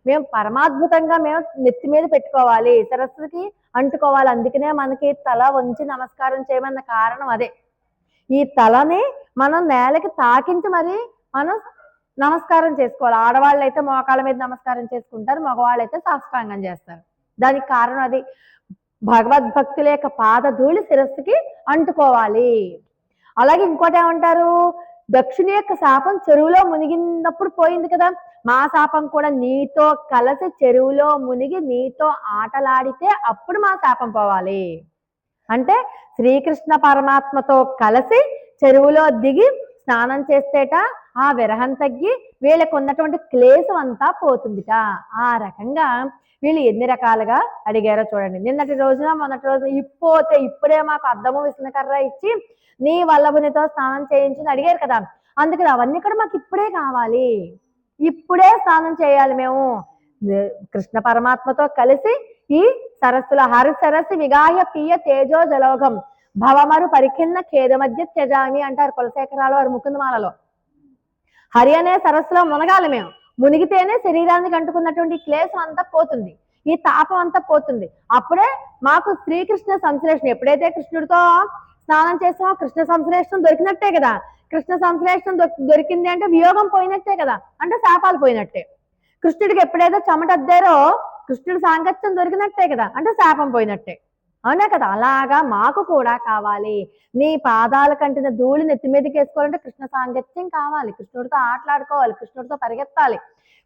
మేము పరమాద్భుతంగా మేము నెత్తి మీద పెట్టుకోవాలి, శిరస్సుకి అంటుకోవాలి. అందుకనే మనకి తల వంచి నమస్కారం చేయమన్న కారణం అదే. ఈ తలని మనం నేలకి తాకించి మరి మనం నమస్కారం చేసుకోవాలి. ఆడవాళ్ళు అయితే మోకాళ్ళ మీద నమస్కారం చేసుకుంటారు, మగవాళ్ళు అయితే సాష్టాంగం చేస్తారు. దానికి కారణం అది. భగవద్భక్తుల యొక్క పాద ధూళి శిరస్సుకి అంటుకోవాలి. అలాగే ఇంకోటి ఏమంటారు? దక్షిణి యొక్క శాపం చెరువులో మునిగినప్పుడు పోయింది కదా, మా శాపం కూడా నీతో కలిసి చెరువులో మునిగి నీతో ఆటలాడితే అప్పుడు మా శాపం పోవాలి. అంటే శ్రీకృష్ణ పరమాత్మతో కలిసి చెరువులో దిగి స్నానం చేస్తేట ఆ విరహం తగ్గి వీళ్ళకు ఉన్నటువంటి క్లేశం అంతా పోతుందిట. ఆ రకంగా వీళ్ళు ఎన్ని రకాలుగా అడిగారో చూడండి. మొన్నటి రోజున ఇప్పుడే మాకు అద్దము విసనకర్ర ఇచ్చి నీ వల్లభునితో స్నానం చేయించి అడిగారు కదా, అందుకని అవన్నీ కూడా మాకు ఇప్పుడే కావాలి, ఇప్పుడే స్నానం చేయాలి మేము కృష్ణ పరమాత్మతో కలిసి ఈ సరస్సులో. హరి సరస్సు విగాహ్య పియ తేజో జలోగం భవమరు పరిఖిన్న ఖేద మధ్య త్యజామి అంటారు కులశేఖరాలు వారు ముకుందమాలలో. హరి అనే సరస్సులో మునగాలి మేము, మునిగితేనే శరీరానికి అంటుకున్నటువంటి క్లేశం అంతా పోతుంది, ఈ తాపం అంతా పోతుంది. అప్పుడే మాకు శ్రీకృష్ణ సంశ్లేషణ, ఎప్పుడైతే కృష్ణుడితో స్నానం చేసామో కృష్ణ సంశ్లేషణ దొరికినట్టే కదా. కృష్ణ సంశ్లేషణ దొరికింది అంటే వియోగం పోయినట్టే కదా, అంటే శాపాలు పోయినట్టే. కృష్ణుడికి ఎప్పుడైతే చెమట అద్దారో కృష్ణుడి సాంగత్యం దొరికినట్టే కదా, అంటే శాపం పోయినట్టే. అవునా కదా? అలాగా మాకు కూడా కావాలి, నీ పాదాల కంటిన ధూళి నెత్తి మీదకి వేసుకోవాలంటే కృష్ణ సాంగత్యం కావాలి, కృష్ణుడితో ఆటలాడుకోవాలి, కృష్ణుడితో పరిగెత్తాలి,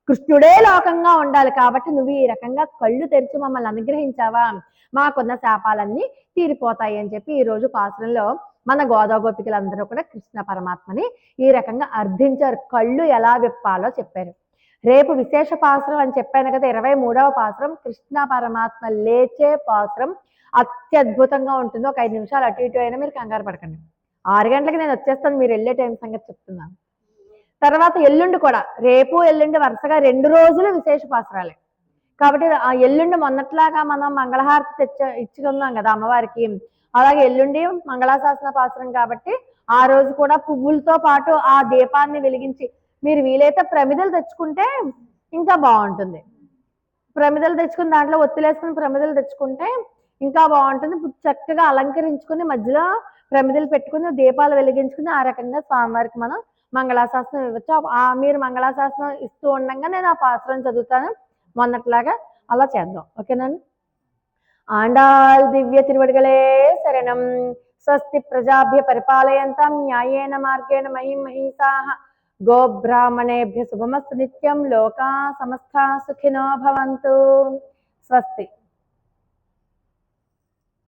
కృష్ణుడే లోకంగా ఉండాలి. కాబట్టి నువ్వు ఈ రకంగా కళ్ళు తెరిచి మమ్మల్ని అనుగ్రహించావా, మాకున్న శాపాలన్నీ తీరిపోతాయి అని చెప్పి ఈరోజు పాసురంలో మన గోదా గోపికలందరూ కూడా కృష్ణ పరమాత్మని ఈ రకంగా అర్థించారు, కళ్ళు ఎలా విప్పాలో చెప్పారు. రేపు విశేష పాసురం అని చెప్పాను కదా, 23వ పాసురం కృష్ణ పరమాత్మ లేచే పాసురం. అత్యద్భుతంగా ఉంటుంది. ఒక 5 నిమిషాలు అటు ఇటు అయినా మీరు కంగారు పడకండి. 6 గంటలకి నేను వచ్చేస్తాను, మీరు వెళ్ళే టైం సంగతి చెప్తున్నాను. తర్వాత ఎల్లుండి కూడా, రేపు ఎల్లుండి వరుసగా 2 రోజులు విశేష పాసురాలే. కాబట్టి ఆ ఎల్లుండి మొన్నట్లాగా మనం మంగళహారతి ఇచ్చుకున్నాం కదా అమ్మవారికి, అలాగే ఎల్లుండి మంగళాశాసన పాసురం కాబట్టి ఆ రోజు కూడా పువ్వులతో పాటు ఆ దీపాన్ని వెలిగించి, మీరు వీలైతే ప్రమిదలు తెచ్చుకుంటే ఇంకా బాగుంటుంది. ప్రమిదలు తెచ్చుకుని దాంట్లో ఒత్తులేసుకుని ప్రమిదలు తెచ్చుకుంటే ఇంకా బాగుంటుంది. చక్కగా అలంకరించుకుని మధ్యలో ప్రమిదలు పెట్టుకుని దీపాలు వెలిగించుకుని ఆ రకంగా స్వామివారికి మనం మంగళాశాసనం ఇవ్వచ్చు. మీరు మంగళాశాసనం ఇస్తూ ఉండగా నేను ఆ పాసురం చదువుతాను మొన్నట్లాగా. అలా చేద్దాం, ఓకేనండి. ఆండాళ్ దివ్య తిరువడిగలే శరణం. స్వస్తి ప్రజాభ్య పరిపాలయంతాం న్యాయేన మార్గేణ మహిం మహిషాః. గోబ్రాహ్మణేభ్య శుభమస్తు నిత్యం. లోకా సమస్తా సుఖినో భవంతు. స్వస్తి.